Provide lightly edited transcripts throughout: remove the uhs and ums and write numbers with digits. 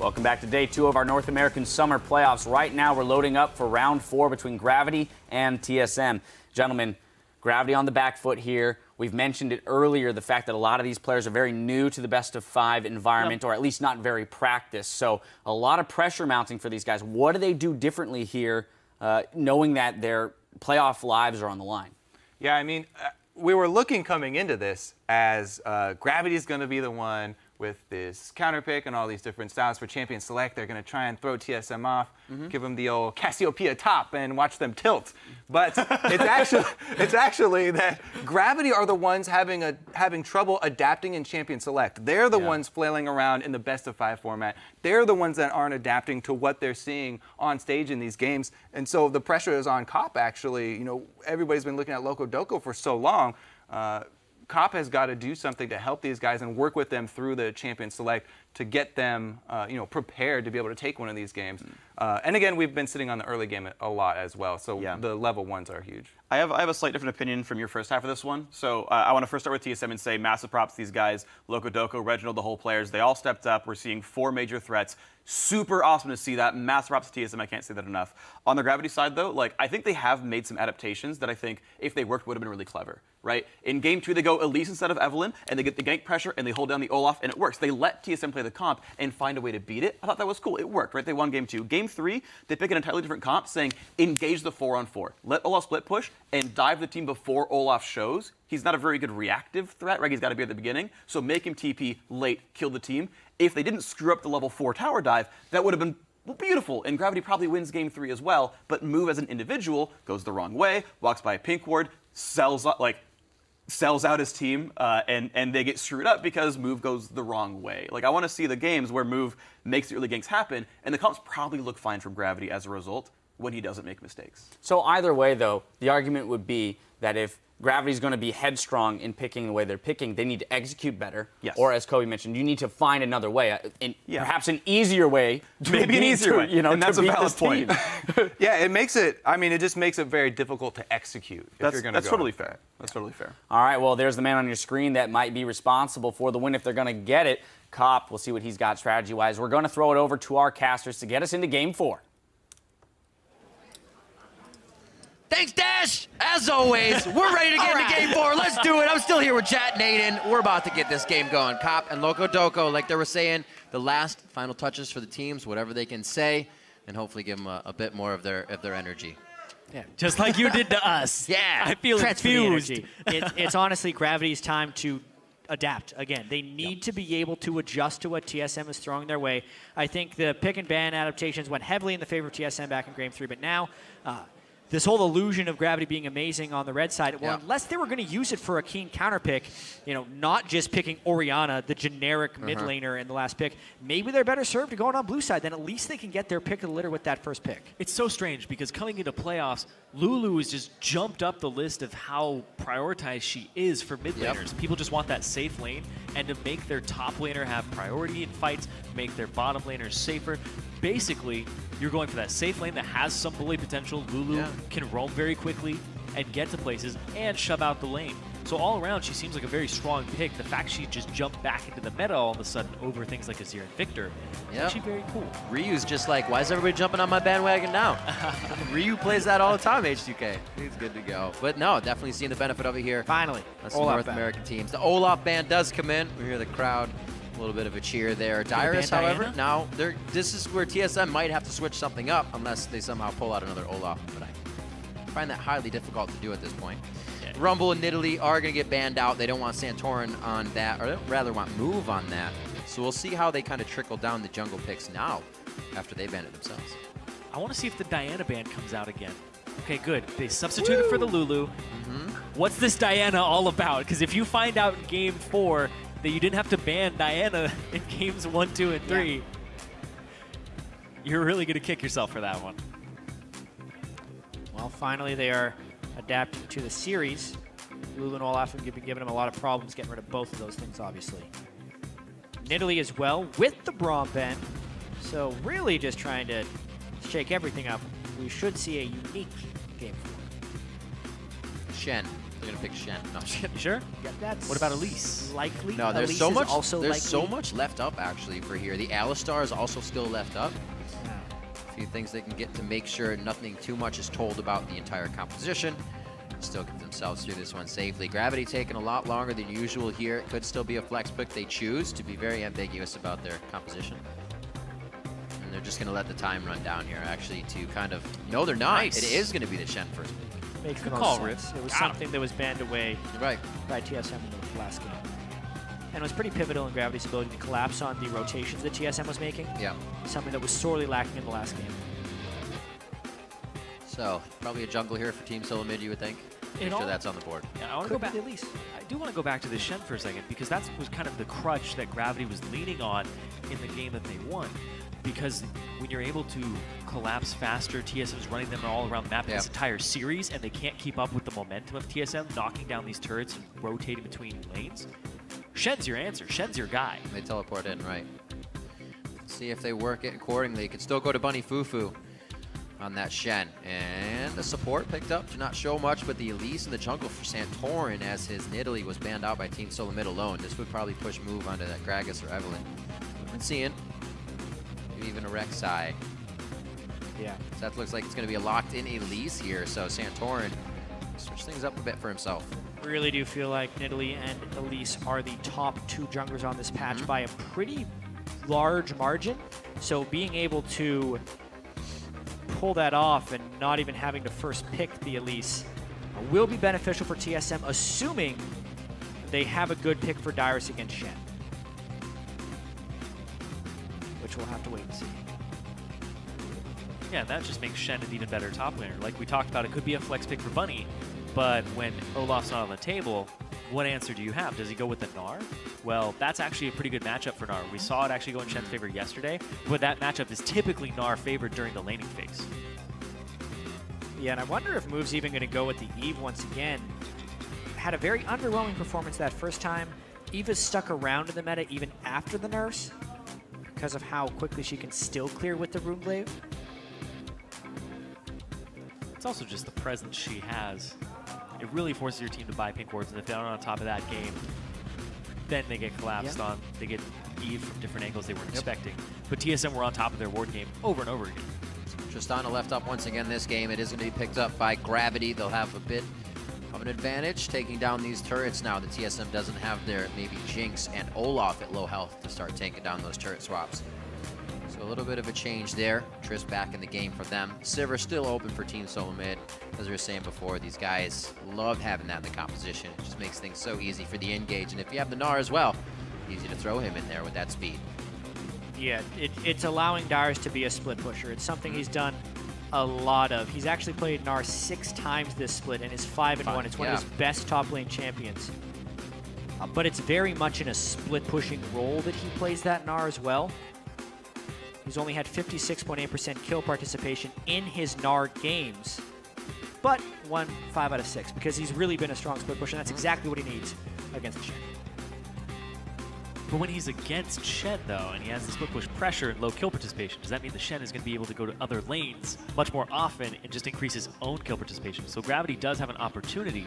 Welcome back to day 2 of our North American Summer Playoffs. Right now, we're loading up for round 4 between Gravity and TSM. Gentlemen, Gravity on the back foot here. We've mentioned it earlier, the fact that a lot of these players are very new to the best-of-5 environment, or at least not very practiced. So a lot of pressure mounting for these guys. What do they do differently here, knowing that their playoff lives are on the line? Yeah, I mean, we were looking coming into this as Gravity is going to be the one with this counter pick and all these different styles for Champion Select. They're going to try and throw TSM off, give them the old Cassiopeia top and watch them tilt. But it's actually that Gravity are the ones having trouble adapting in Champion Select. They're the ones flailing around in the best-of-5 format. They're the ones that aren't adapting to what they're seeing on stage in these games. And so the pressure is on Cop, actually. You know, everybody's been looking at Loco Doco for so long. Cop has got to do something to help these guys and work with them through the Champion Select to get them, prepared to be able to take one of these games. And again, we've been sitting on the early game a lot as well, so the level 1s are huge. I have a slight different opinion from your first half of this one. So I want to first start with TSM and say massive props to these guys. Loco Doco, Reginald, the whole players, they all stepped up. We're seeing 4 major threats. Super awesome to see that. Massive props to TSM. I can't say that enough. On the Gravity side, though, I think they have made some adaptations that I think, if they worked, would have been really clever, right? In Game 2, they go Elise instead of Evelynn, and they get the gank pressure, and they hold down the Olaf, and it works. They let TSM play the comp and find a way to beat it. I thought that was cool. It worked, right? They won Game 2. Game 3, they pick an entirely different comp, saying, engage the 4-on-4. Let Olaf split push and dive the team before Olaf shows. He's not a very good reactive threat, right? He's got to be at the beginning. So make him TP late, kill the team. If they didn't screw up the level 4 tower dive, that would have been beautiful. And Gravity probably wins Game 3 as well. But Move as an individual goes the wrong way, walks by a pink ward, sells out his team, and they get screwed up because Move goes the wrong way. I want to see the games where Move makes the early ganks happen, and the comps probably look fine from Gravity as a result when he doesn't make mistakes. So either way, though, the argument would be that if Gravity's going to be headstrong in picking the way they're picking, they need to execute better. Yes. Or, as Kobe mentioned, you need to find another way, perhaps an easier way. Maybe an easier way, and that's a valid point. Yeah, it just makes it very difficult to execute. That's totally fair. That's totally fair. All right, well, there's the man on your screen that might be responsible for the win if they're going to get it. Cop, we'll see what he's got strategy-wise. We're going to throw it over to our casters to get us into Game 4. Thanks, Dash. As always, we're ready to get into Game 4. Let's do it. I'm still here with Chat and Aiden. We're about to get this game going. Cop and Loco Doco, like they were saying, the last final touches for the teams, whatever they can say, and hopefully give them a bit more of their energy. Yeah, just like you did to us. Yeah. I feel infused. It's honestly Gravity's time to adapt again. They need to be able to adjust to what TSM is throwing their way. I think the pick and ban adaptations went heavily in the favor of TSM back in Game 3, but now this whole illusion of Gravity being amazing on the red side, well, unless they were going to use it for a keen counter pick, not just picking Orianna, the generic mid laner in the last pick, maybe they're better served to going on blue side. Then at least they can get their pick of the litter with that first pick. It's so strange because coming into playoffs, Lulu has just jumped up the list of how prioritized she is for mid laners. People just want that safe lane, and to make their top laner have priority in fights, make their bottom laners safer. Basically, you're going for that safe lane that has some bully potential. Lulu can roam very quickly and get to places and shove out the lane. So all around, she seems like a very strong pick. The fact she just jumped back into the meta all of a sudden over things like Azir and Victor is actually very cool. Ryu's just like, why is everybody jumping on my bandwagon now? Ryu plays that all the time, H2K. He's good to go. But no, definitely seeing the benefit of it here. Finally. That's the North American teams. The Olaf band does come in. We hear the crowd. A little bit of a cheer there. Dyrus, however, now this is where TSM might have to switch something up unless they somehow pull out another Olaf. But I find that highly difficult to do at this point. Rumble and Nidalee are going to get banned out. They don't want Santorin on that, or rather want Move on that. So we'll see how they kind of trickle down the jungle picks now after they ban it themselves. I want to see if the Diana ban comes out again. Okay, good. They substituted for the Lulu. What's this Diana all about? Because if you find out in Game 4 that you didn't have to ban Diana in Games 1, 2, and 3, you're really going to kick yourself for that one. Well, finally they are adapting to the series. Lulu and Olaf have been giving them a lot of problems getting rid of both of those things, obviously. Nidalee as well with the Braum ban. So really just trying to shake everything up. We should see a unique Game 4. Shen, They're gonna pick Shen. No, I'm just kidding. You sure? Yeah, that's What about Elise? likely. No, there's Elise so is much. Also There's likely. so much left up actually for here. The Alistar is also still left up. A few things they can get to make sure nothing too much is told about the entire composition. Still get themselves through this one safely. Gravity taking a lot longer than usual here. It could still be a flex pick. They choose to be very ambiguous about their composition. And they're just going to let the time run down here, actually, to kind of... No, they're not. Nice. It is going to be the Shen first pick. Makes Good the call, most Rip. sense. It was Got something that was banned away Right. by TSM in the last game. And it was pretty pivotal in Gravity's ability to collapse on the rotations that TSM was making. Yeah. Something that was sorely lacking in the last game. So, probably a jungle here for Team SoloMid, you would think. Make sure that's on the board. Yeah, I want to go Could be back. at least. I do want to go back to the Shen for a second because that was kind of the crutch that Gravity was leaning on in the game that they won. Because when you're able to collapse faster, TSM's running them all around the map this entire series, and they can't keep up with the momentum of TSM, knocking down these turrets and rotating between lanes. Shen's your answer. Shen's your guy. They teleport in, right. Let's see if they work it accordingly. Could still go to Bunny Fufu on that Shen. And the support picked up to not show much, but the Elise in the jungle for Santorin as his Nidalee was banned out by Team SoloMid alone. This would probably push move onto that Gragas or Evelyn. We've been seeing maybe even a Rek'Sai. Yeah. So that looks like it's going to be a locked-in Elise here, so Santorin switch things up a bit for himself. Really do feel like Nidalee and Elise are the top two junglers on this patch by a pretty large margin. So being able to pull that off and not even having to first pick the Elise will be beneficial for TSM, assuming they have a good pick for Dyrus against Shen. Which we'll have to wait and see. Yeah, that just makes Shen an even better top laner. Like we talked about, it could be a flex pick for Bunny, but when Olaf's not on the table, what answer do you have? Does he go with the Gnar? Well, that's actually a pretty good matchup for Gnar. We saw it actually go in Shen's favor yesterday, but that matchup is typically Gnar favored during the laning phase. Yeah, and I wonder if Move's even going to go with the Eve once again. Had a very underwhelming performance that first time. Eva's stuck around in the meta even after the nerfs because of how quickly she can still clear with the Runeglaive. It's also just the presence she has. It really forces your team to buy pink wards, and if they're not on top of that game, then they get collapsed on. They get Eve from different angles they weren't expecting. But TSM were on top of their ward game over and over again. Tristana left up once again this game. It is going to be picked up by Gravity. They'll have a bit of an advantage taking down these turrets now. The TSM doesn't have their maybe Jinx and Olaf at low health to start taking down those turret swaps. So a little bit of a change there. Triss back in the game for them. Sivir still open for Team SoloMid. As we were saying before, these guys love having that in the composition. It just makes things so easy for the engage. And if you have the Gnar as well, easy to throw him in there with that speed. Yeah, it's allowing Dyrus to be a split pusher. It's something he's done a lot of. He's actually played Gnar 6 times this split and is 5-1. It's one of his best top lane champions. But it's very much in a split pushing role that he plays that Gnar as well. He's only had 56.8% kill participation in his Gnar games, but won 5 out of 6 because he's really been a strong split pusher, and that's exactly what he needs against the Shen. But when he's against Shen, though, and he has the split push pressure and low kill participation, does that mean the Shen is going to be able to go to other lanes much more often and just increase his own kill participation? So Gravity does have an opportunity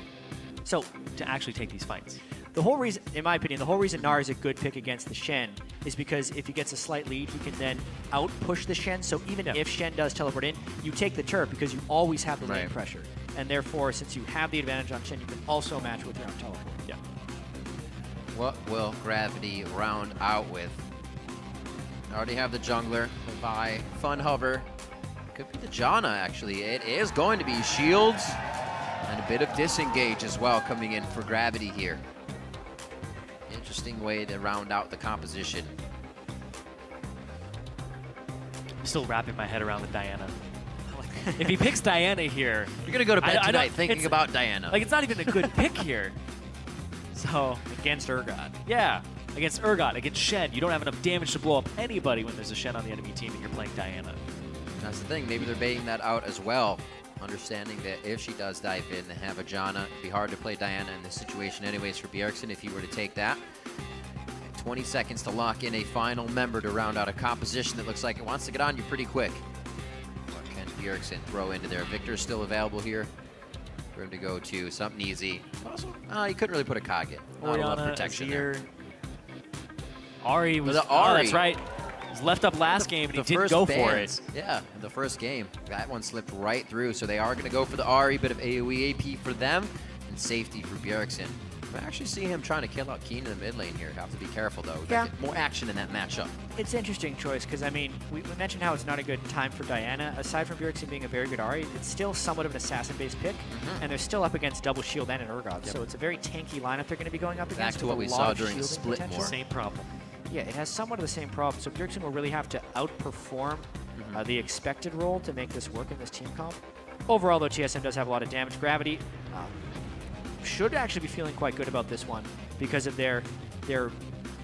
to actually take these fights. The whole reason, in my opinion, the whole reason Gnar is a good pick against the Shen is because if he gets a slight lead, he can then out-push the Shen. So even if Shen does teleport in, you take the turret because you always have the lane pressure. And therefore, since you have the advantage on Shen, you can also match with your own teleport. Yeah. What will Gravity round out with? Already have the jungler by Fun Hover. Could be the Janna, actually. It is going to be shields and a bit of disengage as well coming in for Gravity here. Interesting way to round out the composition. I'm still wrapping my head around the Diana. If he picks Diana here... You're going to go to bed tonight thinking about Diana. Like, it's not even a good pick here. So, against Urgot. Yeah, against Urgot, against Shen. You don't have enough damage to blow up anybody when there's a Shen on the enemy team and you're playing Diana. That's the thing. Maybe they're baiting that out as well. Understanding that if she does dive in and have a Janna, it'd be hard to play Diana in this situation anyways for Bjergsen if he were to take that. 20 seconds to lock in a final member to round out a composition that looks like it wants to get on you pretty quick. What can Bjergsen throw into there? Victor's still available here. for him to go to something easy. Also, he couldn't really put a cog in. Not enough protection there. Ari was. The Ari. Oh, that's right. He was left up last game and he didn't go for it. Yeah, in the first game. That one slipped right through, so they are going to go for the Ari. Bit of AoE AP for them, and safety for Bjergsen. I actually see him trying to kill out Keen in the mid lane here. Have to be careful, though. We gotta get more action in that matchup. It's an interesting choice, because, I mean, we mentioned how it's not a good time for Diana. Aside from Bjergsen being a very good Ari, it's still somewhat of an assassin-based pick, and they're still up against double shield and an Urgot, so it's a very tanky lineup they're going to be going up against. Back to what we saw during the split more. Same problem. Yeah, it has somewhat of the same problem, so Bjergsen will really have to outperform the expected role to make this work in this team comp. Overall, though, TSM does have a lot of damage. Gravity should actually be feeling quite good about this one because of their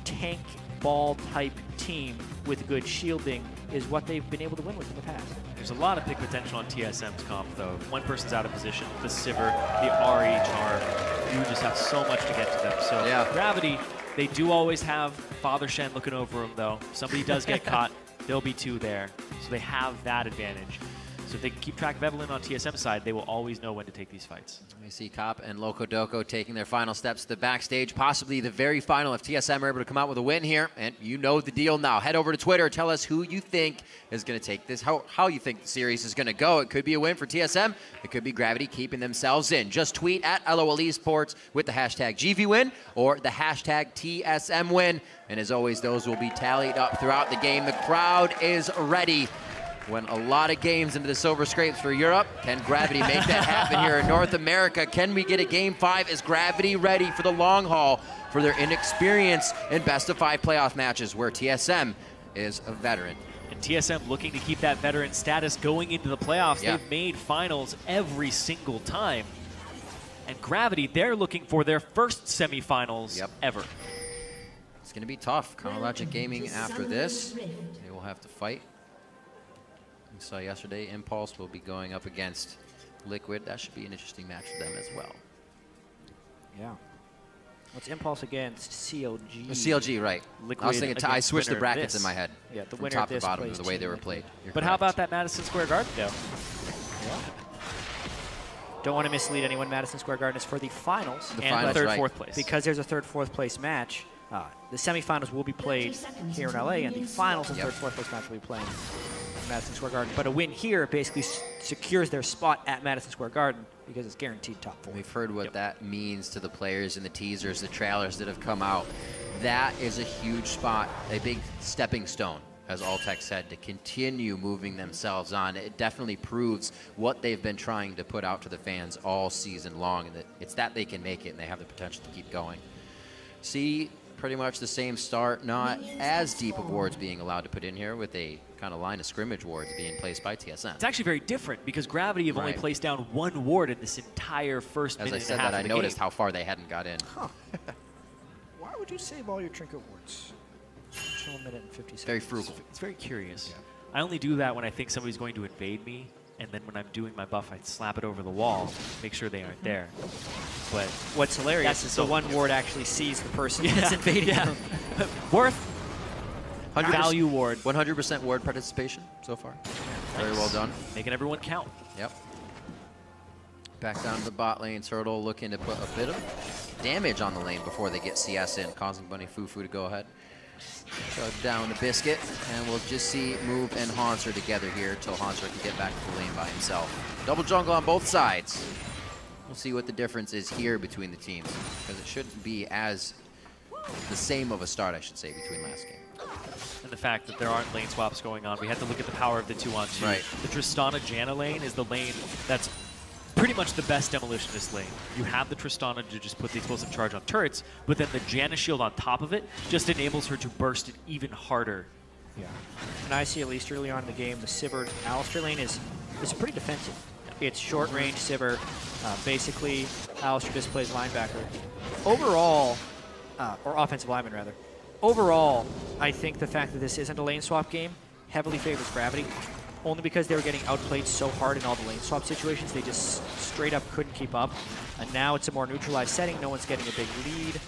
tank ball type team with good shielding is what they've been able to win with in the past. There's a lot of pick potential on TSM's comp, though. One person's out of position. The Sivir, the Ari, Charm. You just have so much to get to them. So Gravity, they do always have Father Shen looking over them, though. If somebody does get caught, there'll be 2 there. So they have that advantage. So if they can keep track of Evelyn on TSM's side, they will always know when to take these fights. We see Cop and Loco Doco taking their final steps to the backstage, possibly the very final if TSM are able to come out with a win here. And you know the deal now. Head over to Twitter. Tell us who you think is going to take this, how you think the series is going to go. It could be a win for TSM. It could be Gravity keeping themselves in. Just tweet at LOL Esports with the hashtag GVWin or the hashtag TSMWin. And as always, those will be tallied up throughout the game. The crowd is ready. Went a lot of games into the Silver Scrapes for Europe. Can Gravity make that happen here in North America? Can we get a Game 5? Is Gravity ready for the long haul for their inexperience in best-of-5 playoff matches where TSM is a veteran? And TSM looking to keep that veteran status going into the playoffs. They've made finals every single time. And Gravity, they're looking for their first semifinals ever. It's going to be tough. Chronologic Gaming after this. They will have to fight. We saw yesterday, Impulse will be going up against Liquid. That should be an interesting match for them as well. Yeah. What's Impulse against CLG? CLG, right. Liquid I was thinking, I switched the brackets in my head. Yeah, the from winner top of this to bottom plays of the way they were Liquid. played. You're But correct. how about that Madison Square Garden, though? Yeah. Don't want to mislead anyone. Madison Square Garden is for the finals. The And finals, third, right. fourth place. Because there's a third, fourth place match, the semifinals will be played here in LA, and the finals and third, fourth place match will be playing in Madison Square Garden. But a win here basically secures their spot at Madison Square Garden because it's guaranteed top 4. We've heard what that means to the players in the teasers, the trailers that have come out. That is a huge spot, a big stepping stone, as Alltech said, to continue moving themselves on. It definitely proves what they've been trying to put out to the fans all season long, and that it's that they can make it and they have the potential to keep going. See pretty much the same start, not as deep of wards being allowed to put in here with a kind of line of scrimmage wards being placed by TSM. It's actually very different because Gravity have only placed down 1 ward in this entire first minute As I said and a half that, I of the noticed game. how far they hadn't got in. Huh. Why would you save all your trinket wards? Until a minute and 50 seconds. Very frugal. It's very curious. I only do that when I think somebody's going to invade me, and then when I'm doing my buff, I slap it over the wall, make sure they aren't there. But what's hilarious is the one ward actually sees the person that's invading them. Worth 100% value ward. 100% ward participation so far. Very well done. Making everyone count. Yep. Back down to the bot lane. Turtle looking to put a bit of damage on the lane before they get CS in, causing Bunny Fufu to go ahead. Chug down the Biscuit, and we'll just see Move and Haunter together here until Haunter can get back to the lane by himself. Double jungle on both sides. We'll see what the difference is here between the teams, because it shouldn't be as the same of a start, I should say, between last game. And the fact that there aren't lane swaps going on, we have to look at the power of the 2-on-2. Right. The Tristana Janna lane is the lane that's pretty much the best demolitionist lane. You have the Tristana to just put the explosive charge on turrets, but then the Janna shield on top of it just enables her to burst it even harder. Yeah. And I see at least early on in the game, the Sivir Alistar lane is pretty defensive. It's short range Sivir. Basically, Alistar just plays linebacker. Overall, or offensive lineman rather. Overall, I think the fact that this isn't a lane swap game heavily favors Gravity. Only because they were getting outplayed so hard in all the lane swap situations, they just straight up couldn't keep up. And now it's a more neutralized setting. No one's getting a big lead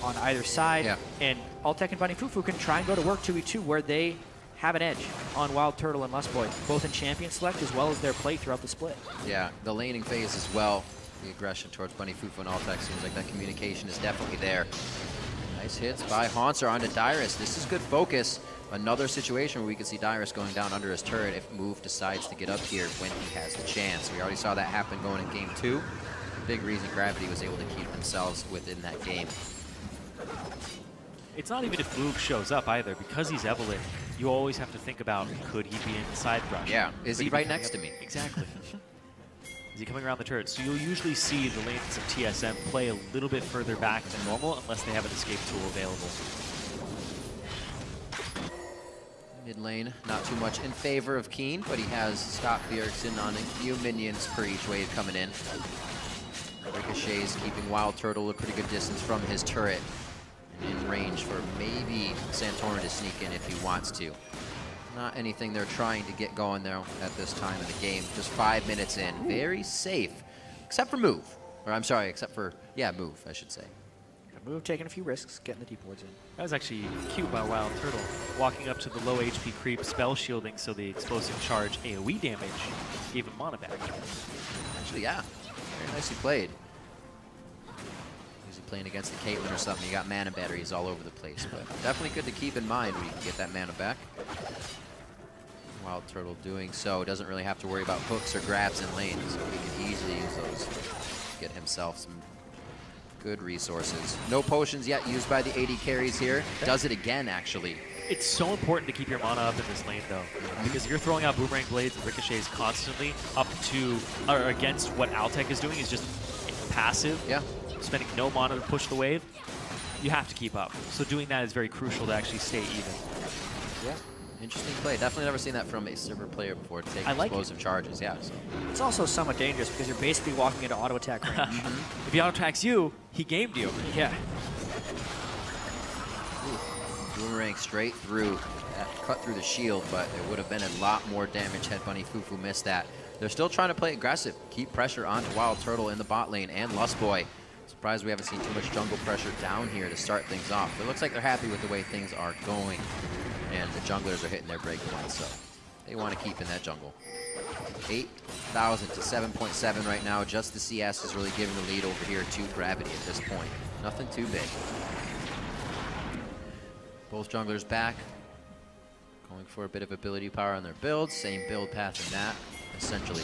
on either side. Yeah. And Alltech and Bunny Fufu can try and go to work 2v2 where they have an edge on Wild Turtle and Lustboy, both in champion select as well as their play throughout the split. Yeah, the laning phase as well. the aggression towards Bunny Fufu and Altec. Seems like that communication is definitely there. Nice hits by Haunter onto Dyrus. This is good focus. Another situation where we could see Dyrus going down under his turret if Move decides to get up here when he has the chance. We already saw that happen going in game 2. Big reason Gravity was able to keep themselves within that game. It's not even if Move shows up either. Because he's Evelyn, you always have to think about, could he be inside brush? Yeah, is he right next to me? Exactly. Is he coming around the turret? So you'll usually see the lanes of TSM play a little bit further back than normal unless they have an escape tool available. Mid lane, not too much in favor of Keen, but he has stopped Bjergsen on a few minions per each wave coming in. Ricochet's keeping Wild Turtle a pretty good distance from his turret. And in range for maybe Santorin to sneak in if he wants to. Not anything they're trying to get going there at this time of the game. Just 5 minutes in. Very safe, except for Move. Or I'm sorry, except for, yeah, Move, I should say. Move taking a few risks, getting the deep wards in. That was actually cute by Wild Turtle. Walking up to the low HP creep, spell shielding so the explosive charge AoE damage gave him mana back. Actually, yeah. Very nicely played. Usually playing against the Caitlyn or something, you got mana batteries all over the place. But definitely good to keep in mind when you can get that mana back. Wild Turtle doing so. Doesn't really have to worry about hooks or grabs in lane, so he can easily use those to get himself some good resources. No potions yet used by the AD carries here. Does it again, actually. It's so important to keep your mana up in this lane, though, because you're throwing out boomerang blades and ricochets constantly up to or against what Altec is doing is just passive. Yeah. Spending no mana to push the wave. You have to keep up. So doing that is very crucial to actually stay even. Yeah. Interesting play. Definitely never seen that from a server player before to take like explosive charges. Yeah. So. It's also somewhat dangerous because you're basically walking into auto attack range. If he auto attacks you, he gamed you. Yeah. Boomerang straight through. That cut through the shield, but it would have been a lot more damage had Bunny Fufu missed that. They're still trying to play aggressive. Keep pressure onto Wild Turtle in the bot lane and Lustboy. Surprised we haven't seen too much jungle pressure down here to start things off. But it looks like they're happy with the way things are going. And the junglers are hitting their breakpoints, so they want to keep in that jungle. 8,000 to 7.7 right now. Just the CS is really giving the lead over here to Gravity at this point. Nothing too big. Both junglers back. Going for a bit of ability power on their builds. Same build path in that, essentially.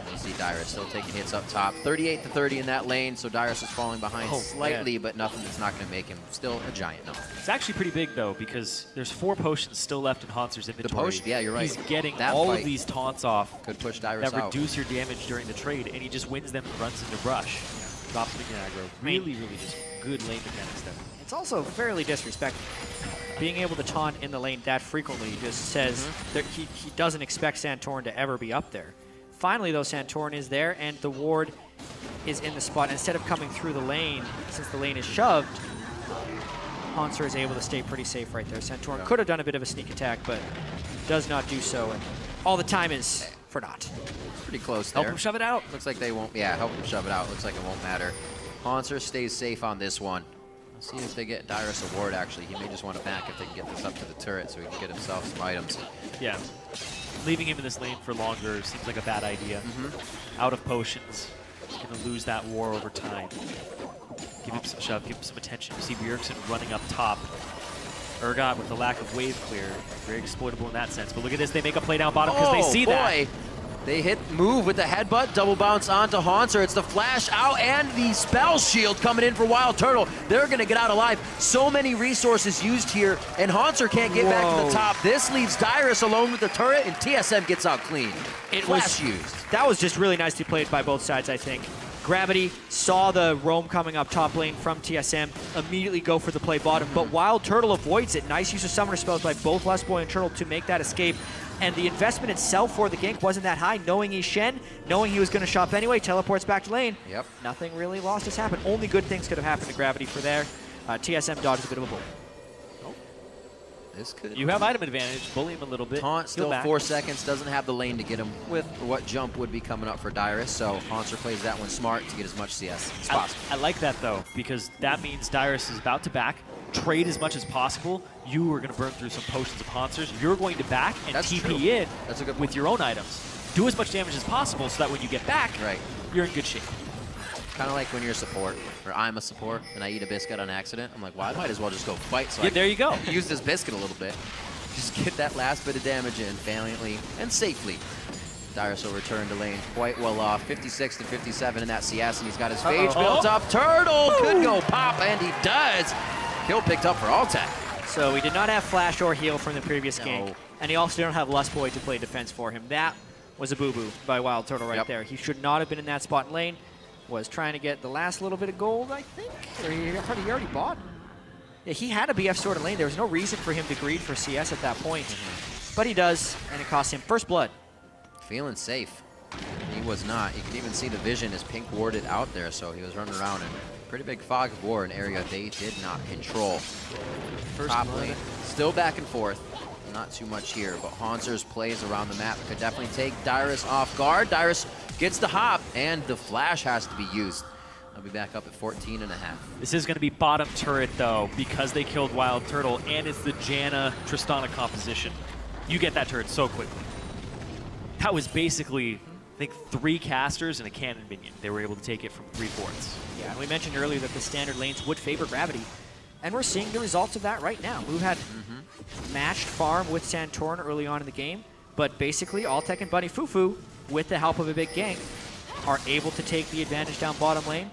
And you see Dyrus still taking hits up top. 38 to 30 in that lane, so Dyrus is falling behind slightly, but nothing that's not going to make him still a giant number. It's actually pretty big, though, because there's 4 potions still left in Haunter's inventory. The potion, yeah, you're right. He's getting that all of these taunts off could push Dyrus that out. reduce your damage during the trade, and he just wins them and runs into brush. Drops the aggro. Really, really just good lane mechanics there. It's also fairly disrespectful. Being able to taunt in the lane that frequently just says that he doesn't expect Santorin to ever be up there. Finally, though, Santorin is there, and the ward is in the spot. Instead of coming through the lane, since the lane is shoved, Haunter is able to stay pretty safe right there. Santorin could have done a bit of a sneak attack, but does not do so, and all the time is for naught. Pretty close there. Help him shove it out. Looks like they won't, yeah, help him shove it out. Looks like it won't matter. Haunter stays safe on this one. Let's see if they get Dyrus a ward, actually. He may just want to back if they can get this up to the turret so he can get himself some items. Yeah. Leaving him in this lane for longer seems like a bad idea. Out of potions. He's going to lose that war over time. Give him some shove, give him some attention. You see Bjergsen running up top. Urgot with the lack of wave clear. Very exploitable in that sense. But look at this, they make a play down bottom because they see that. They hit Move with the headbutt, double bounce onto Haunter. It's the flash out and the spell shield coming in for Wild Turtle. They're going to get out alive. So many resources used here, and Haunter can't get back to the top. This leaves Dyrus alone with the turret, and TSM gets out clean. Flash used. That was just really nicely played by both sides, I think. Gravity saw the roam coming up top lane from TSM, immediately go for the play bottom, but Wild Turtle avoids it. Nice use of summoner spells by both Lustboy and Turtle to make that escape. And the investment itself for the gank wasn't that high. Knowing he's Shen, knowing he was going to shop anyway, teleports back to lane. Yep. Nothing really lost has happened. Only good things could have happened to Gravity for there. TSM dodged a bit of a bullet. This could. You have item advantage. Bully him a little bit. Taunt still 4 seconds. Doesn't have the lane to get him with what jump would be coming up for Dyrus. So Haunter plays that one smart to get as much CS as possible. I like that, though, because that means Dyrus is about to back, trade as much as possible. You are going to burn through some potions of Haunters. You're going to back and TP in with your own items. Do as much damage as possible so that when you get back, you're in good shape. Kind of like when you're a support, or I'm a support, and I eat a biscuit on accident. I'm like, well, I might as well just go fight. So Yeah, there you go. Use this biscuit a little bit. Just get that last bit of damage in valiantly and safely. Dyrus will return to lane quite well off. 56 to 57 in that CS, and he's got his phage built up. Turtle could go pop, and he does. Kill picked up for Altec. So he did not have flash or heal from the previous gank, and he also didn't have Lust Boy to play defense for him. That was a boo-boo by Wild Turtle right there. He should not have been in that spot in lane. Was trying to get the last little bit of gold, I think. Or he already bought. Yeah, he had a BF sword in lane. There was no reason for him to greed for CS at that point. But he does, and it cost him first blood. Feeling safe. He was not. You can even see the vision is pink warded out there, so he was running around in pretty big fog of war, an area they did not control. First top lane, still back and forth. Not too much here, but Haunzer's plays around the map could definitely take Dyrus off guard. Dyrus gets the hop, and the flash has to be used. I'll be back up at 14 and a half. This is going to be bottom turret, though, because they killed Wild Turtle, and it's the Janna Tristana composition. You get that turret so quickly. That was basically, I think, 3 casters and a cannon minion. They were able to take it from 3/4. Yeah, and we mentioned earlier that the standard lanes would favor Gravity. And we're seeing the results of that right now. We've had matched farm with Santorin early on in the game, but basically Altec and Bunny Fufu, with the help of a big gank, are able to take the advantage down bottom lane.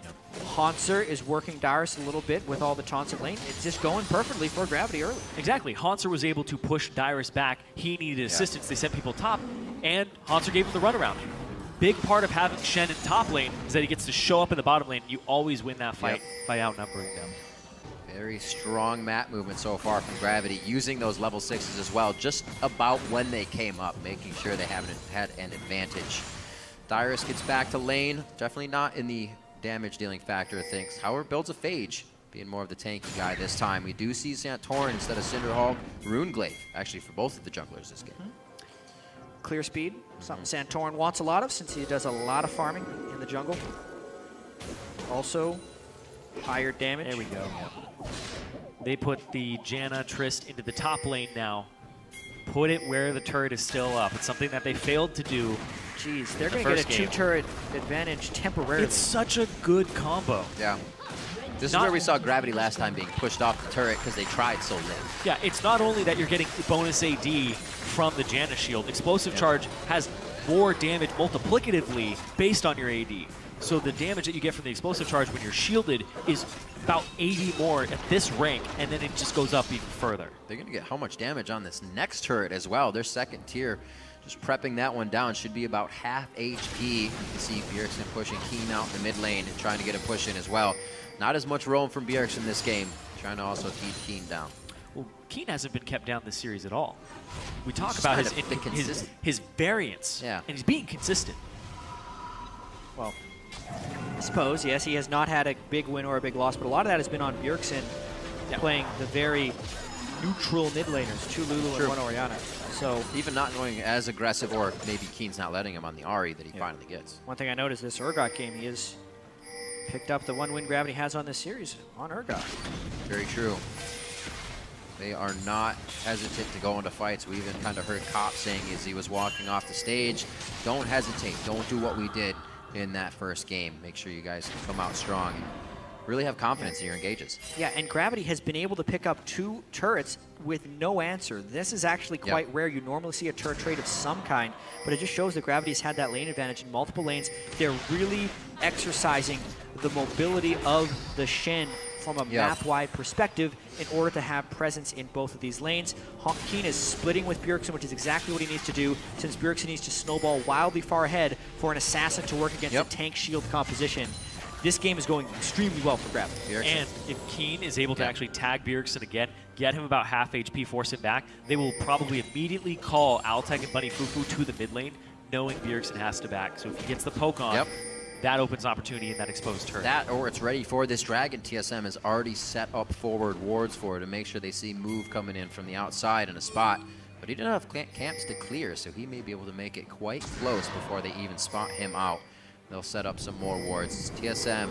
Haunzer is working Dyrus a little bit with all the taunts in lane. It's just going perfectly for Gravity early. Exactly. Haunzer was able to push Dyrus back. He needed assistance. They sent people top, and Haunzer gave him the runaround. Big part of having Shen in top lane is that he gets to show up in the bottom lane. You always win that fight by outnumbering them. Very strong map movement so far from Gravity, using those level 6s as well, just about when they came up, making sure they haven't had an advantage. Dyrus gets back to lane, definitely not in the damage dealing factor of things. However, builds a phage, being more of the tanky guy this time. We do see Santorin instead of Cinderhawk, Runeglaive, actually for both of the junglers this game. Clear speed, something Santorin wants a lot of since he does a lot of farming in the jungle. Also, higher damage. There we go. They put the Janna Trist into the top lane now. Put it where the turret is still up. It's something that they failed to do. Jeez, they're going to get a 2-turret advantage temporarily. It's such a good combo. Yeah. This is where we saw Gravity last time being pushed off the turret because they tried so little. Yeah, it's not only that you're getting bonus AD from the Janna shield. Explosive Charge has more damage multiplicatively based on your AD. So the damage that you get from the Explosive Charge when you're shielded is about 80 more at this rank, and then it just goes up even further. They're going to get how much damage on this next turret as well. Their second tier, just prepping that one down, should be about half HP. You can see Bjergsen pushing Keen out in the mid lane and trying to get a push in as well. Not as much roam from Bjergsen this game, trying to also keep Keen down. Well, Keen hasn't been kept down this series at all. We talk about his variance, and he's being consistent. Well, I suppose, yes, he has not had a big win or a big loss, but a lot of that has been on Bjergsen playing the very neutral mid laners, 2 Lulu and 1 Orianna. So even not going as aggressive, or maybe Keen's not letting him on the Ahri that he finally gets. One thing I noticed this Urgot game, he has picked up the 1 win Gravity has on this series on Urgot. Very true. They are not hesitant to go into fights. We even kind of heard Cop saying as he was walking off the stage, don't hesitate, don't do what we did in that first game. Make sure you guys come out strong and really have confidence in your engages. Yeah, and Gravity has been able to pick up 2 turrets with no answer. This is actually quite rare. You normally see a turret trade of some kind, but it just shows that Gravity's had that lane advantage in multiple lanes. They're really exercising the mobility of the Shen from a map-wide perspective in order to have presence in both of these lanes. Keen is splitting with Bjergsen, which is exactly what he needs to do, since Bjergsen needs to snowball wildly far ahead for an assassin to work against a tank shield composition. This game is going extremely well for Gravity. And if Keen is able to actually tag Bjergsen again, get him about half HP, force him back, they will probably immediately call Altec and Bunny Fufu to the mid lane, knowing Bjergsen has to back. So if he gets the poke on, that opens opportunity in that exposed turret. That, or it's ready for this dragon. TSM has already set up forward wards for it to make sure they see move coming in from the outside in a spot. But he didn't have camps to clear, so he may be able to make it quite close before they even spot him out. They'll set up some more wards. TSM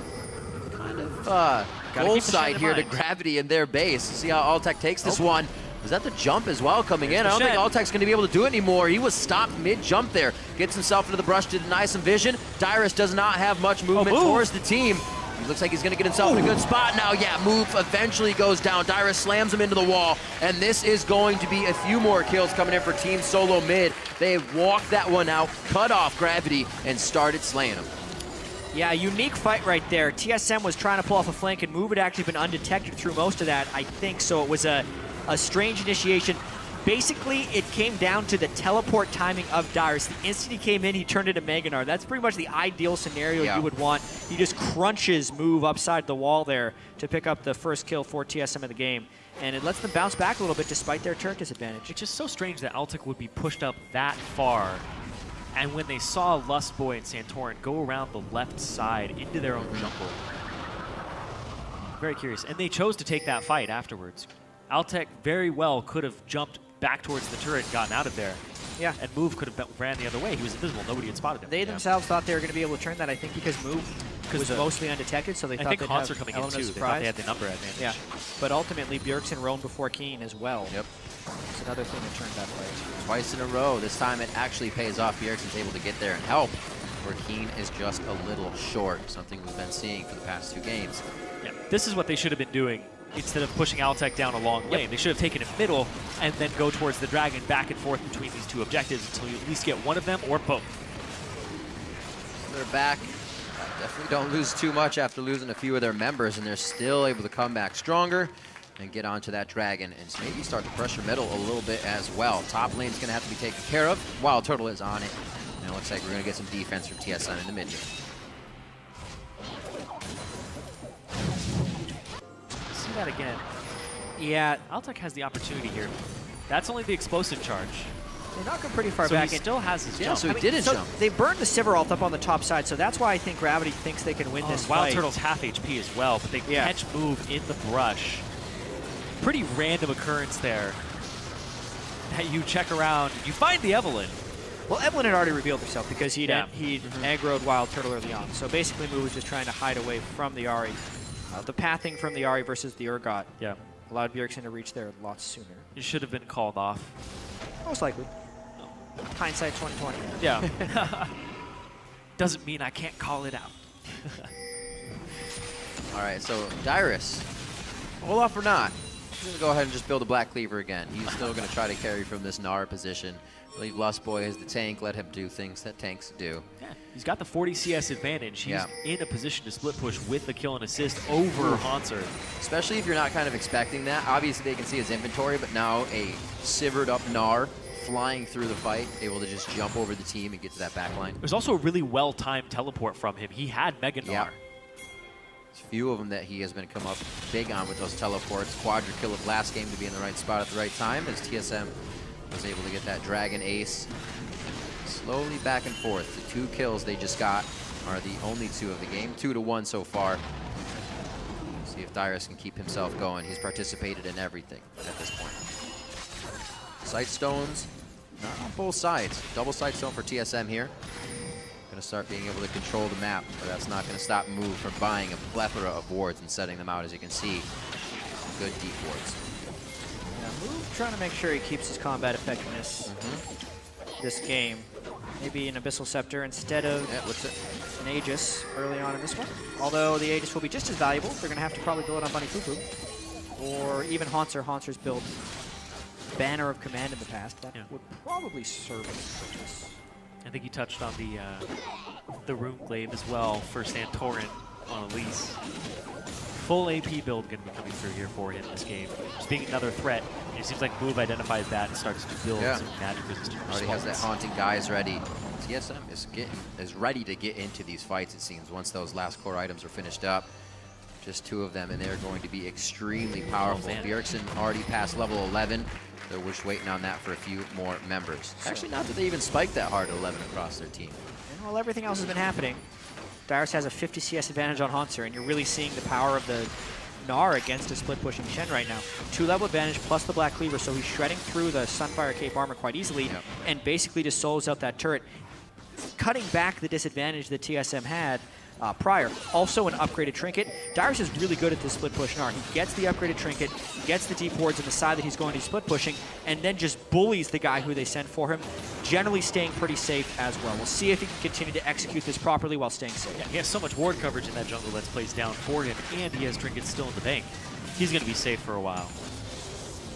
kind of goal side here to Gravity in their base. See how Altec takes this one. Was that the jump as well coming in? I don't think Altec's going to be able to do it anymore. He was stopped mid-jump there. Gets himself into the brush to deny some vision. Dyrus does not have much movement towards the team. He looks like he's going to get himself in a good spot now. Yeah, move eventually goes down. Dyrus slams him into the wall, and this is going to be a few more kills coming in for Team SoloMid. They walked that one out, cut off Gravity, and started slaying him. Yeah, unique fight right there. TSM was trying to pull off a flank, and Move had actually been undetected through most of that, I think, so it was a strange initiation. Basically, it came down to the teleport timing of Dyrus. The instant he came in, he turned into Meganar. That's pretty much the ideal scenario you would want. He just crunches Move upside the wall there to pick up the first kill for TSM in the game. And it lets them bounce back a little bit despite their turret disadvantage. It's just so strange that Altec would be pushed up that far. And when they saw Lustboy and Santorin go around the left side into their own jungle. Very curious. And they chose to take that fight afterwards. Altec very well could have jumped back towards the turret and gotten out of there. Yeah. And Move could have ran the other way. He was invisible. Nobody had spotted him. They themselves thought they were going to be able to turn that, I think, because Move was mostly undetected, so they thought they'd have coming element in of too. They surprise. thought they had the number advantage. Yeah. But ultimately, Bjergsen roamed before Keen as well. Yep. It's another thing that turned that fight. Twice in a row. This time it actually pays off. Bjergsen's able to get there and help, where Keen is just a little short, something we've been seeing for the past 2 games. Yeah. This is what they should have been doing. Instead of pushing Altec down a long lane, they should have taken it middle and then go towards the Dragon back and forth between these 2 objectives until you at least get one of them or both. They're back. Definitely don't lose too much after losing a few of their members, and they're still able to come back stronger and get onto that Dragon and maybe start to pressure middle a little bit as well. Top lane's going to have to be taken care of. Wild Turtle is on it. And it looks like we're going to get some defense from TSM in the mid lane. See that again. Yeah. Altec has the opportunity here. That's only the explosive charge. They're not going pretty far So back. he still has his jump. So he didn't jump. They burned the Sivir ult up on the top side, so that's why I think Gravity thinks they can win this Wild fight. Turtle's half HP as well, but they catch Move in the brush. Pretty random occurrence there. That you check around, you find the Evelynn. Well, Evelynn had already revealed herself because he'd aggroed Wild Turtle early on. So basically, Move was just trying to hide away from the Ahri. The pathing from the Ahri versus the Urgot allowed Bjergsen to reach there a lot sooner. It should have been called off. Most likely. Hindsight 2020. Yeah. Doesn't mean I can't call it out. All right, so Dyrus, Olaf or not, he's going to go ahead and just build a Black Cleaver again. He's still going to try to carry from this Gnar position. Leave Lustboy as the tank, let him do things that tanks do. Yeah, he's got the 40 CS advantage. He's in a position to split push with the kill and assist over Hansard. Especially if you're not kind of expecting that. Obviously, they can see his inventory, but now a Sivered up Gnar flying through the fight, able to just jump over the team and get to that back line. There's also a really well-timed teleport from him. He had Mega Gnar. Yeah. There's a few of them that he has been come up big on with those teleports. Quadra kill of last game to be in the right spot at the right time as TSM was able to get that Dragon ace. Slowly back and forth. The 2 kills they just got are the only 2 of the game. 2-1 so far. See if Dyrus can keep himself going. He's participated in everything at this point. Sight stones, not on both sides. Double sight stone for TSM here. Gonna start being able to control the map, but that's not gonna stop Move from buying a plethora of wards and setting them out, as you can see. Good deep wards. Yeah, Move trying to make sure he keeps his combat effectiveness this game. Maybe an Abyssal Scepter instead of an Aegis early on in this one. Although the Aegis will be just as valuable. They're gonna have to probably build it on Bunny Fufu. Or even Hansard. Hansard's built Banner of Command in the past. That would probably serve as a purchase. I think he touched on the Rune Glaive as well for Santorin on Elise. Full AP build going to be coming through here for him this game. Just being another threat. It seems like Move identifies that and starts to build some magic resistant Already has that Haunting Guise ready. TSM is ready to get into these fights, it seems, once those last core items are finished up. Just 2 of them, and they're going to be extremely powerful. Bjergsen already past level 11. They're just waiting on that for a few more members. Actually, not that they even spiked that hard at 11 across their team. And while everything else has been happening, Dyrus has a 50 CS advantage on Hansard, and you're really seeing the power of the Gnar against a split-pushing Shen right now. 2-level advantage plus the Black Cleaver, so he's shredding through the Sunfire Cape armor quite easily and basically just solos out that turret, cutting back the disadvantage that TSM had. prior. Also an upgraded trinket. Dyrus is really good at this split push Gnar. He gets the upgraded trinket, gets the deep wards on the side that he's going to be split pushing, and then just bullies the guy who they send for him, generally staying pretty safe as well. We'll see if he can continue to execute this properly while staying safe. Yeah, he has so much ward coverage in that jungle that's placed down for him, and he has trinkets still in the bank. He's going to be safe for a while.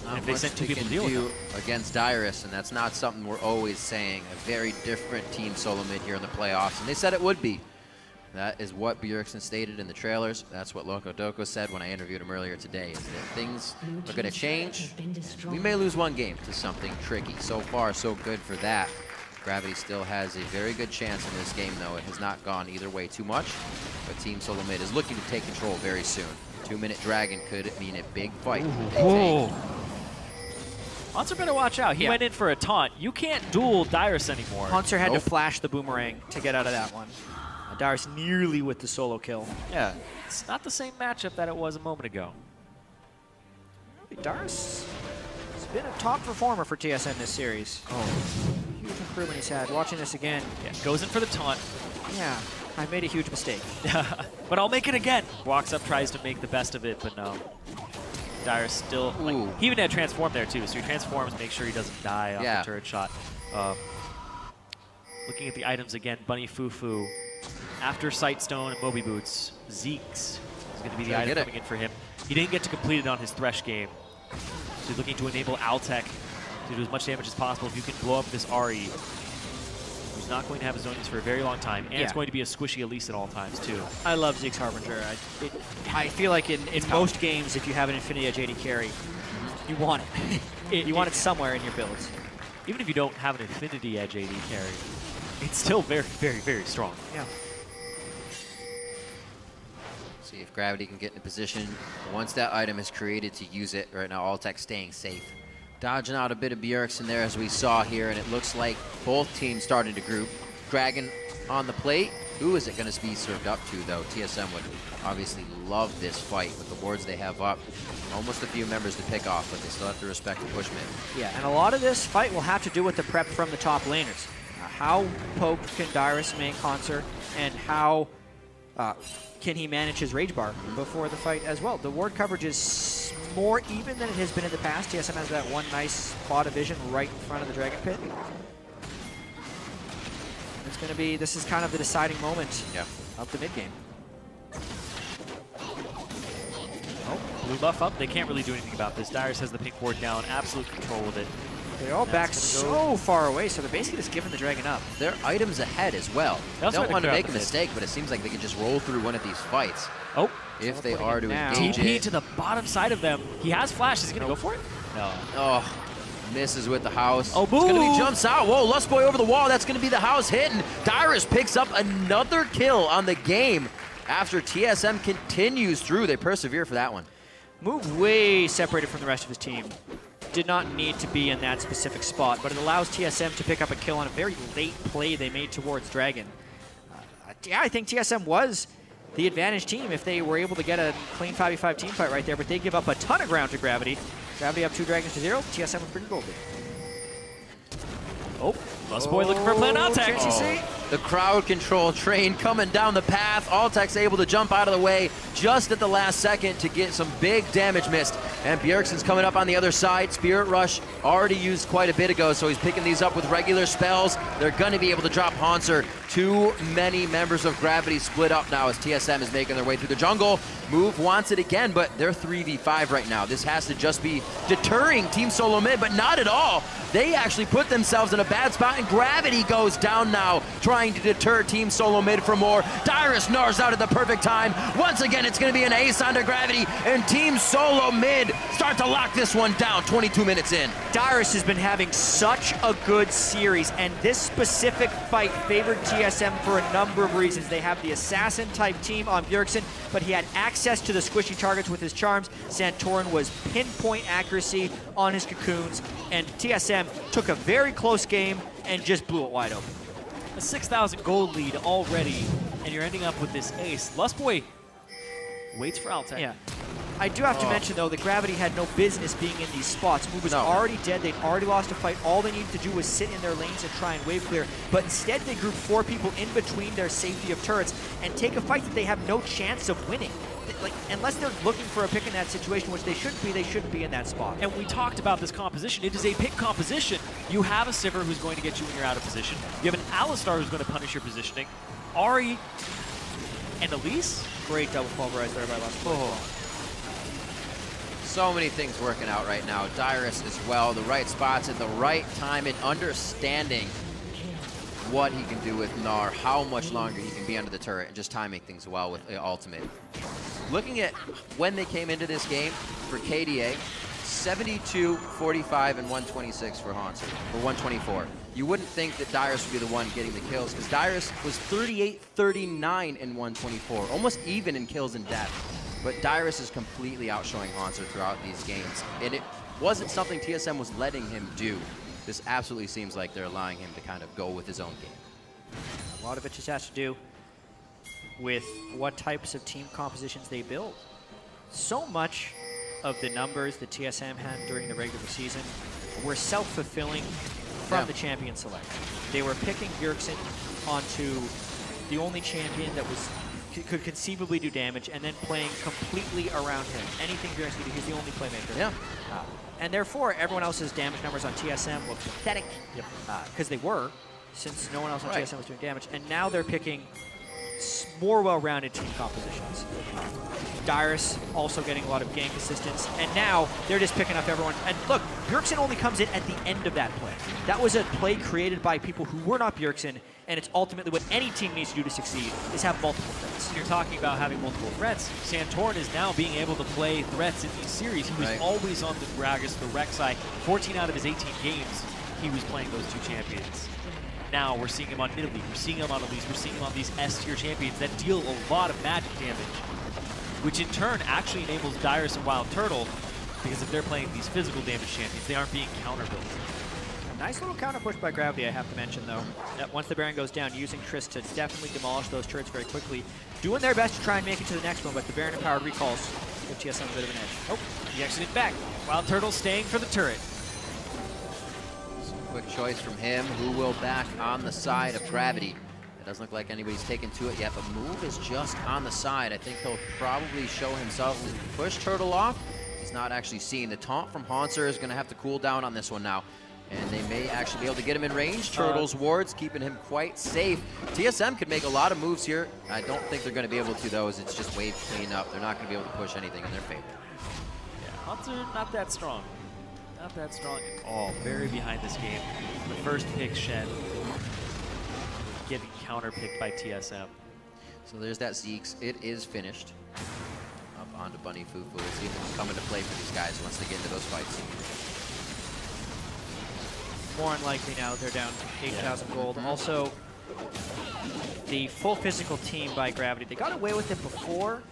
And if they send 2 people to deal with him against Dyrus, and that's not something we're always saying. A very different team SoloMid here in the playoffs, and they said it would be. That is what Bjergsen stated in the trailers. That's what LocoDoco said when I interviewed him earlier today, is that things are going to change. We may lose one game to something tricky. So far, so good for that. Gravity still has a very good chance in this game, though. It has not gone either way too much, but Team SoloMid is looking to take control very soon. 2-minute Dragon could mean a big fight. Hauntzer better watch out. He went in for a taunt. You can't duel Dyrus anymore. Hauntzer had to flash the boomerang to get out of that one. Dyrus nearly with the solo kill. Yeah, it's not the same matchup that it was a moment ago. Dyrus has been a top performer for TSM this series. Huge improvement he's had. Watching this again. Yeah, goes in for the taunt. Yeah, I made a huge mistake. But I'll make it again. Walks up, tries to make the best of it, but no. Dyrus still, like, he even had transform there too, so he transforms, make sure he doesn't die off the turret shot. Looking at the items again, Bunny Fufu. After Sightstone and Moby Boots, Zeke's is going to be the item coming in for him. He didn't get to complete it on his Thresh game. So he's looking to enable Altec to do as much damage as possible. If you can blow up this Ahri, who's not going to have his Zonies for a very long time, and it's going to be a squishy Elise at all times too. I love Zeke's Harbinger. I feel like in most games, if you have an Infinity Edge AD carry, you want it. You want it somewhere in your builds. Even if you don't have an Infinity Edge AD carry, it's still very, very, very strong. Yeah. See if Gravity can get in a position once that item is created to use it. Right now, Altec staying safe. Dodging out a bit of Bjergsen there as we saw here, and it looks like both teams starting to group. Dragon on the plate. Who is it going to be served up to, though? TSM would obviously love this fight with the wards they have up. Almost a few members to pick off, but they still have to respect the push mid. Yeah, and a lot of this fight will have to do with the prep from the top laners. How poked can Dyrus make Hauntzer, and how can he manage his Rage Bar before the fight as well? The ward coverage is more even than it has been in the past. TSM has that one nice spot of vision right in front of the Dragon Pit. It's going to be, this is kind of the deciding moment of the mid game. Oh, blue buff up. They can't really do anything about this. Dyrus has the pink ward down, absolute control of it. They're all back so far away, so they're basically just giving the Dragon up. They're items ahead as well. They don't want to make a mistake, but it seems like they can just roll through one of these fights. Oh. If they are to engage TP it. to the bottom side of them. He has flash. Is he going to go for it? No. Oh, misses with the house. Oh, it's going to be jumps out. Whoa, Lustboy over the wall. That's going to be the house hit, and Dyrus picks up another kill on the game after TSM continues through. They persevere for that one. Move way separated from the rest of his team. Did not need to be in that specific spot, but it allows TSM to pick up a kill on a very late play they made towards Dragon. Yeah, I think TSM was the advantage team if they were able to get a clean 5v5 team fight right there, but they give up a ton of ground to Gravity. Gravity up 2 Dragons to 0. TSM with pretty golden. Oh, Lustboy looking for a plan Altec. The crowd control train coming down the path. Altec's able to jump out of the way just at the last second to get some big damage missed. And Bjergsen's coming up on the other side. Spirit Rush already used quite a bit ago, so he's picking these up with regular spells. They're going to be able to drop Hauntzer. Too many members of Gravity split up now as TSM is making their way through the jungle. Move wants it again, but they're 3v5 right now. This has to just be deterring Team SoloMid, but not at all. They actually put themselves in a bad spot, and Gravity goes down now, trying to deter Team SoloMid from more. Dyrus gnars out at the perfect time. Once again, it's going to be an ace onto Gravity, and Team SoloMid start to lock this one down 22 minutes in. Dyrus has been having such a good series, and this specific fight favored TSM for a number of reasons. They have the assassin-type team on Bjergsen, but he had access to the squishy targets with his charms. Santorin was pinpoint accuracy on his cocoons, and TSM took a very close game and just blew it wide open. A 6,000 gold lead already, and you're ending up with this ace. Lustboy waits for Altec. Yeah. I do have to mention, though, that Gravity had no business being in these spots. Move was already dead. They'd already lost a fight. All they needed to do was sit in their lanes and try and wave clear. But instead, they grouped 4 people in between their safety of turrets and take a fight that they have no chance of winning. Like, unless they're looking for a pick in that situation, which they shouldn't be in that spot. And we talked about this composition. It is a pick composition. You have a Sivir who's going to get you when you're out of position. You have an Alistar who's going to punish your positioning. Ahri and Elise. Great double pulverize there by Last. So many things working out right now. Dyrus as well, the right spots at the right time and understanding what he can do with Gnar, how much longer he can be under the turret, and just timing things well with the ultimate. Looking at when they came into this game for KDA, 72, 45, and 126 for Haunter, or 124. You wouldn't think that Dyrus would be the one getting the kills, because Dyrus was 38, 39, and 124, almost even in kills and death. But Dyrus is completely outshowing Haunter throughout these games, and it wasn't something TSM was letting him do. This absolutely seems like they're allowing him to kind of go with his own game. A lot of it just has to do with what types of team compositions they build. So much of the numbers that TSM had during the regular season were self-fulfilling from the champion select. They were picking Bjergsen onto the only champion that could conceivably do damage, and then playing completely around him. Anything Bjergsen could do, he's the only playmaker. Yeah. And therefore, everyone else's damage numbers on TSM look pathetic, because they were, since no one else on TSM was doing damage. And now they're picking more well-rounded team compositions. Dyrus also getting a lot of gank assistance, and now they're just picking up everyone. And look, Bjergsen only comes in at the end of that play. That was a play created by people who were not Bjergsen, and it's ultimately what any team needs to do to succeed, is have multiple threats. You're talking about having multiple threats. Santorin is now being able to play threats in these series. He was always on the Gragas, the Rek'Sai. 14 out of his 18 games, he was playing those 2 champions. Now we're seeing him on Nidalee, we're seeing him on Elise, we're seeing him on these S-tier champions that deal a lot of magic damage, which in turn actually enables Dyrus and Wild Turtle, because if they're playing these physical damage champions, they aren't being counter-built. Nice little counter push by Gravity, I have to mention, though. Once the Baron goes down, using Triss to definitely demolish those turrets very quickly. Doing their best to try and make it to the next one, but the Baron empowered recalls give TSM a bit of an edge. Oh, he exited back. Wild Turtle staying for the turret. Quick choice from him, who will back on the side of Gravity. It doesn't look like anybody's taken to it yet, but Move is just on the side. I think he'll probably show himself to push Turtle off. He's not actually seeing the taunt from Haunter is going to have to cool down on this one now. And they may actually be able to get him in range. Turtle's wards keeping him quite safe. TSM could make a lot of moves here. I don't think they're going to be able to, though, as it's just wave cleanup. They're not going to be able to push anything in their favor. Yeah, Haunter not that strong. Not that strong at all. Very behind this game. The first pick shed getting counter-picked by TSM. So there's that Zeke's. It is finished. Up onto Bunny Fufu. We'll see if it's coming to play for these guys once they get into those fights. More unlikely now that they're down 8,000 gold. Also, the full physical team by Gravity. They got away with it before.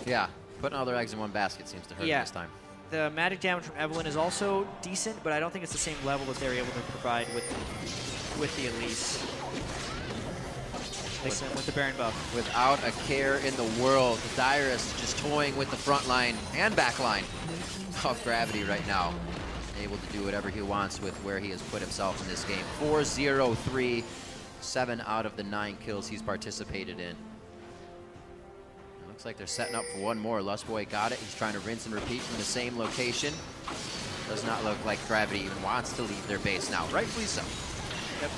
Yeah, putting all their eggs in one basket seems to hurt this time. The magic damage from Evelynn is also decent, but I don't think it's the same level that they're able to provide with the Elise. With the Baron buff. Without a care in the world, Dyrus just toying with the front line and back line of Gravity right now. Able to do whatever he wants with where he has put himself in this game. 4-0-3, 7 out of the 9 kills he's participated in. It looks like they're setting up for one more. Lustboy got it. He's trying to rinse and repeat from the same location. Does not look like Gravity even wants to leave their base now. Rightfully so. Yep.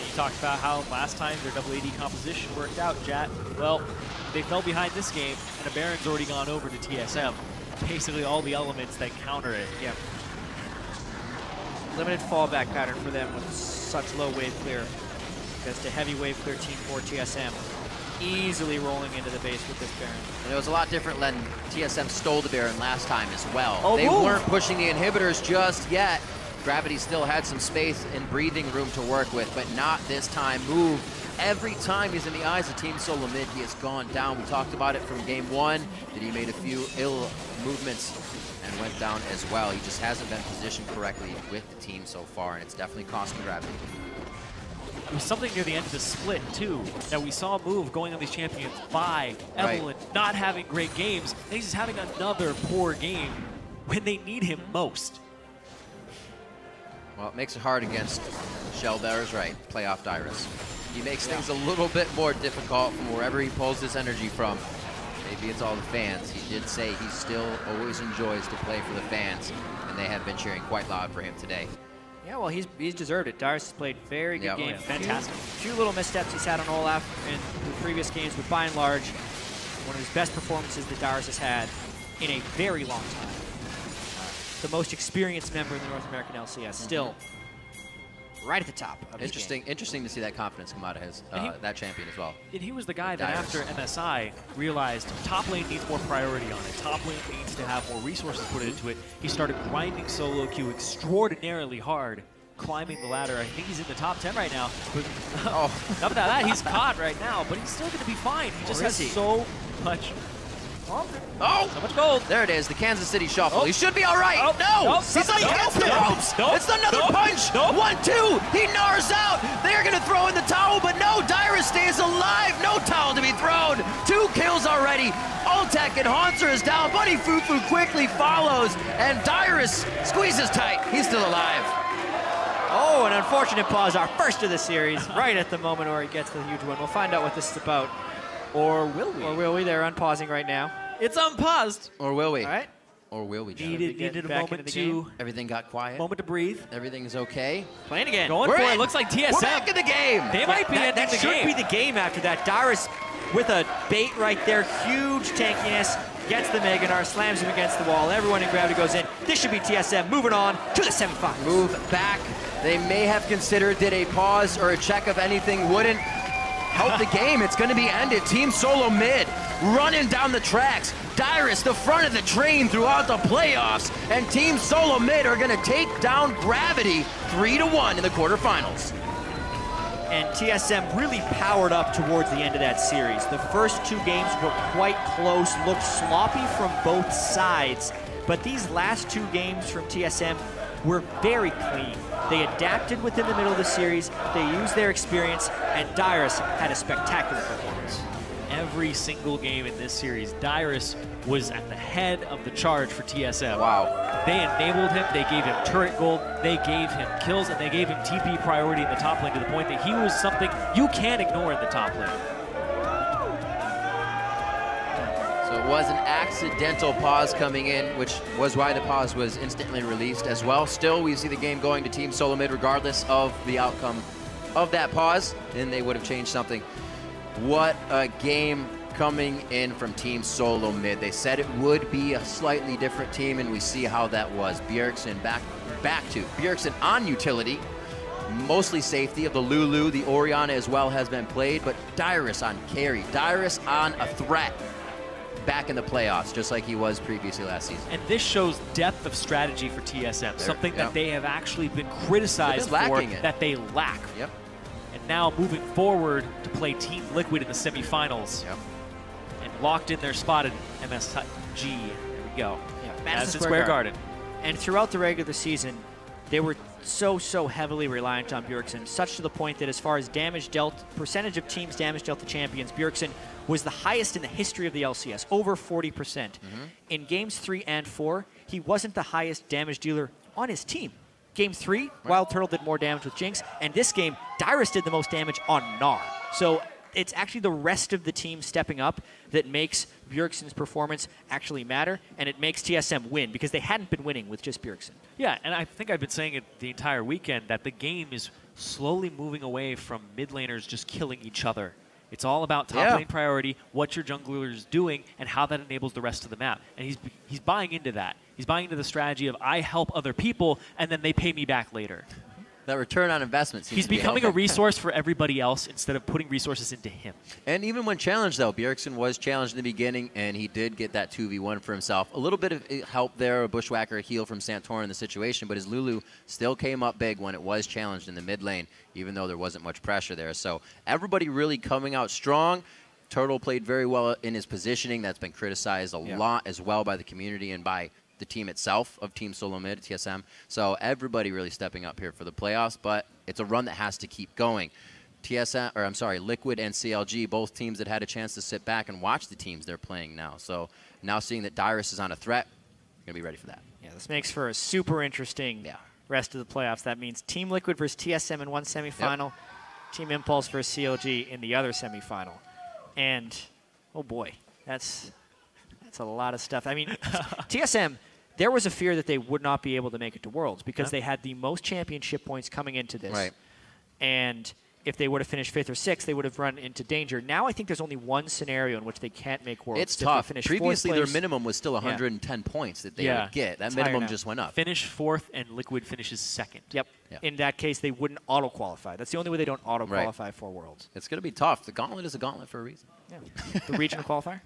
You talked about how last time their double AD composition worked out, Jat. Well, they fell behind this game, and a Baron's already gone over to TSM. Basically all the elements that counter it. Yeah. Limited fallback pattern for them with such low wave clear. Because to heavy wave clear team for TSM, easily rolling into the base with this Baron. And it was a lot different when TSM stole the Baron last time as well. Oh, they weren't pushing the inhibitors just yet. Gravity still had some space and breathing room to work with, but not this time. Move. Every time he's in the eyes of Team SoloMid, he has gone down. We talked about it from game 1, that he made a few ill movements and went down as well. He just hasn't been positioned correctly with the team so far, and it's definitely costing Gravity. It was something near the end of the split, too, that we saw a move going on these champions by Evelyn not having great games, and he's just having another poor game when they need him most. Well, it makes it hard against Shellbearer's right, playoff Dyrus. He makes things a little bit more difficult from wherever he pulls this energy from. Maybe it's all the fans. He did say he still always enjoys to play for the fans, and they have been cheering quite loud for him today. Yeah, well, he's deserved it. Dyrus has played very good games. Fantastic. Few little missteps he's had on Olaf in the previous games, but by and large, one of his best performances that Dyrus has had in a very long time. The most experienced member in the North American LCS, still right at the top of his game. Interesting to see that confidence come out of his that champion as well. And he was the guy that after MSI realized top lane needs more priority on it. Top lane needs to have more resources put into it. He started grinding solo queue extraordinarily hard, climbing the ladder. I think he's in the top 10 right now. But, not that, he's caught right now, but he's still going to be fine. He just has so much. So much gold. There it is, the Kansas City Shuffle. He should be all right. No! He's like against the ropes. It's another punch. 1-2. He gnars out. They're going to throw in the towel, but no, Dyrus stays alive. No towel to be thrown. 2 kills already. Ultek and Haunter is down. Buddy Fufu quickly follows, and Dyrus squeezes tight. He's still alive. Oh, an unfortunate pause, our first of the series, right at the moment where he gets the huge one. We'll find out what this is about. Or will we? Or will we? They're unpausing right now. It's unpaused. Or will we? All right. Or will we, John? Needed a moment to Everything got quiet. moment to breathe. Everything is okay. Playing again. Going for it. Looks like TSM. We're back in the game. They might be ending That the should game. be the game after that. Dyrus with a bait right there. Huge tankiness. Gets the Meganar, slams him against the wall. Everyone in Gravity goes in. This should be TSM moving on to the semifinals. Move back. They may have considered did a pause or a check of anything wouldn't help the game. It's going to be ended. Team SoloMid running down the tracks. Dyrus, the front of the train throughout the playoffs. And Team SoloMid are going to take down Gravity 3-1 in the quarterfinals. And TSM really powered up towards the end of that series. The first 2 games were quite close, looked sloppy from both sides. But these last 2 games from TSM were very clean. They adapted within the middle of the series, they used their experience, and Dyrus had a spectacular performance. Every single game in this series, Dyrus was at the head of the charge for TSM. Wow. They enabled him, they gave him turret gold, they gave him kills, and they gave him TP priority in the top lane to the point that he was something you can't ignore in the top lane. So it was an accidental pause coming in, which was why the pause was instantly released as well. Still, we see the game going to Team SoloMid regardless of the outcome of that pause, and they would have changed something. What a game coming in from Team SoloMid. They said it would be a slightly different team, and we see how that was. Bjergsen back to Bjergsen on utility, mostly safety of the Lulu. The Orianna as well has been played, but Dyrus on carry. Dyrus on a threat back in the playoffs, just like he was previously last season. And this shows depth of strategy for TSM, something that they have actually been criticized for, that they lack. Yep. And now moving forward to play Team Liquid in the semifinals. Yep. And locked in their spot in MSG. There we go. Yeah, Madison Square Garden. And throughout the regular season, they were so heavily reliant on Bjergsen, such to the point that as far as damage dealt, percentage of teams damage dealt to champions, Bjergsen was the highest in the history of the LCS, over 40%. In games 3 and 4, he wasn't the highest damage dealer on his team. Game 3, Wild Turtle did more damage with Jinx, and this game, Dyrus did the most damage on Gnar. So it's actually the rest of the team stepping up that makes Bjergsen's performance actually matter, and it makes TSM win, because they hadn't been winning with just Bjergsen. Yeah, and I think I've been saying it the entire weekend that the game is slowly moving away from mid laners just killing each other. It's all about top lane priority, what your jungler is doing, and how that enables the rest of the map. And he's buying into that. He's buying into the strategy of I help other people, and then they pay me back later. That return on investment seems He's to be becoming a resource for everybody else instead of putting resources into him. And even when challenged, though, Bjergsen was challenged in the beginning, and he did get that 2v1 for himself. A little bit of help there, a Bushwhacker, a heal from Santorin in the situation, but his Lulu still came up big when it was challenged in the mid lane, even though there wasn't much pressure there. So everybody really coming out strong. Turtle played very well in his positioning. That's been criticized a lot as well by the community and by the team itself of Team SoloMid, TSM. So everybody really stepping up here for the playoffs, but it's a run that has to keep going. TSM, or I'm sorry, Liquid and CLG, both teams that had a chance to sit back and watch the teams they're playing now. So now seeing that Dyrus is on a threat, going to be ready for that. Yeah, this makes for a super interesting rest of the playoffs. That means Team Liquid versus TSM in one semifinal, Team Impulse versus CLG in the other semifinal. And, oh boy, that's a lot of stuff. I mean, TSM, there was a fear that they would not be able to make it to Worlds because they had the most championship points coming into this. Right. And if they would have finished 5th or 6th, they would have run into danger. Now I think there's only one scenario in which they can't make Worlds. It's tough. Previously, their place, minimum was still 110 points that they would get. That minimum just went up. Finish 4th, and Liquid finishes 2nd. Yep. In that case, they wouldn't auto-qualify. That's the only way they don't auto-qualify for Worlds. It's going to be tough. The gauntlet is a gauntlet for a reason. Yeah. The regional qualifier?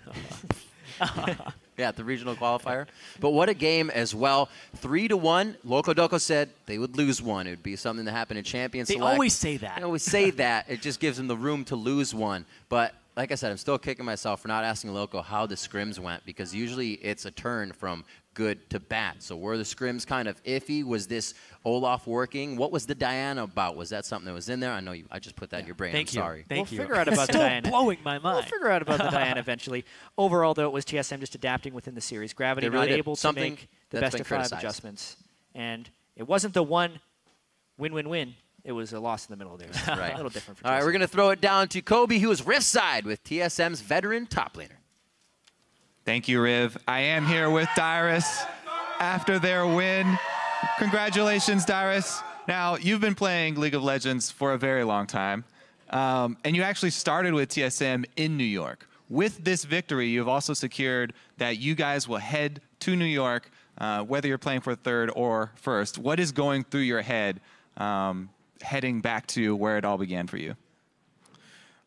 Yeah, the regional qualifier. But what a game as well. 3-1. Loco said they would lose one. It would be something that happened in Champions Select. They always say that. They always say that. It just gives them the room to lose one. But like I said, I'm still kicking myself for not asking Loco how the scrims went, because usually it's a turn from good to bad. So were the scrims kind of iffy? Was this Olaf working? What was the Diana about? Was that something that was in there? I know I just put that in your brain. I'm sorry. Thank you. We'll figure out about the Still Diana. blowing my mind. We'll figure out about the Diana eventually. Overall, though, it was TSM just adapting within the series. Gravity They really not did. able to Something make the that's best been of 5 criticized. adjustments. And it wasn't the one win-win-win. It was a loss in the middle there. Right. A little different for TSM. All right, we're going to throw it down to Kobe, who is Rift side with TSM's veteran top laner. Thank you, Riv. I am here with Dyrus after their win. Congratulations, Dyrus. Now, you've been playing League of Legends for a very long time, and you actually started with TSM in New York. With this victory, you've also secured that you guys will head to New York, whether you're playing for 3rd or 1st. What is going through your head heading back to where it all began for you?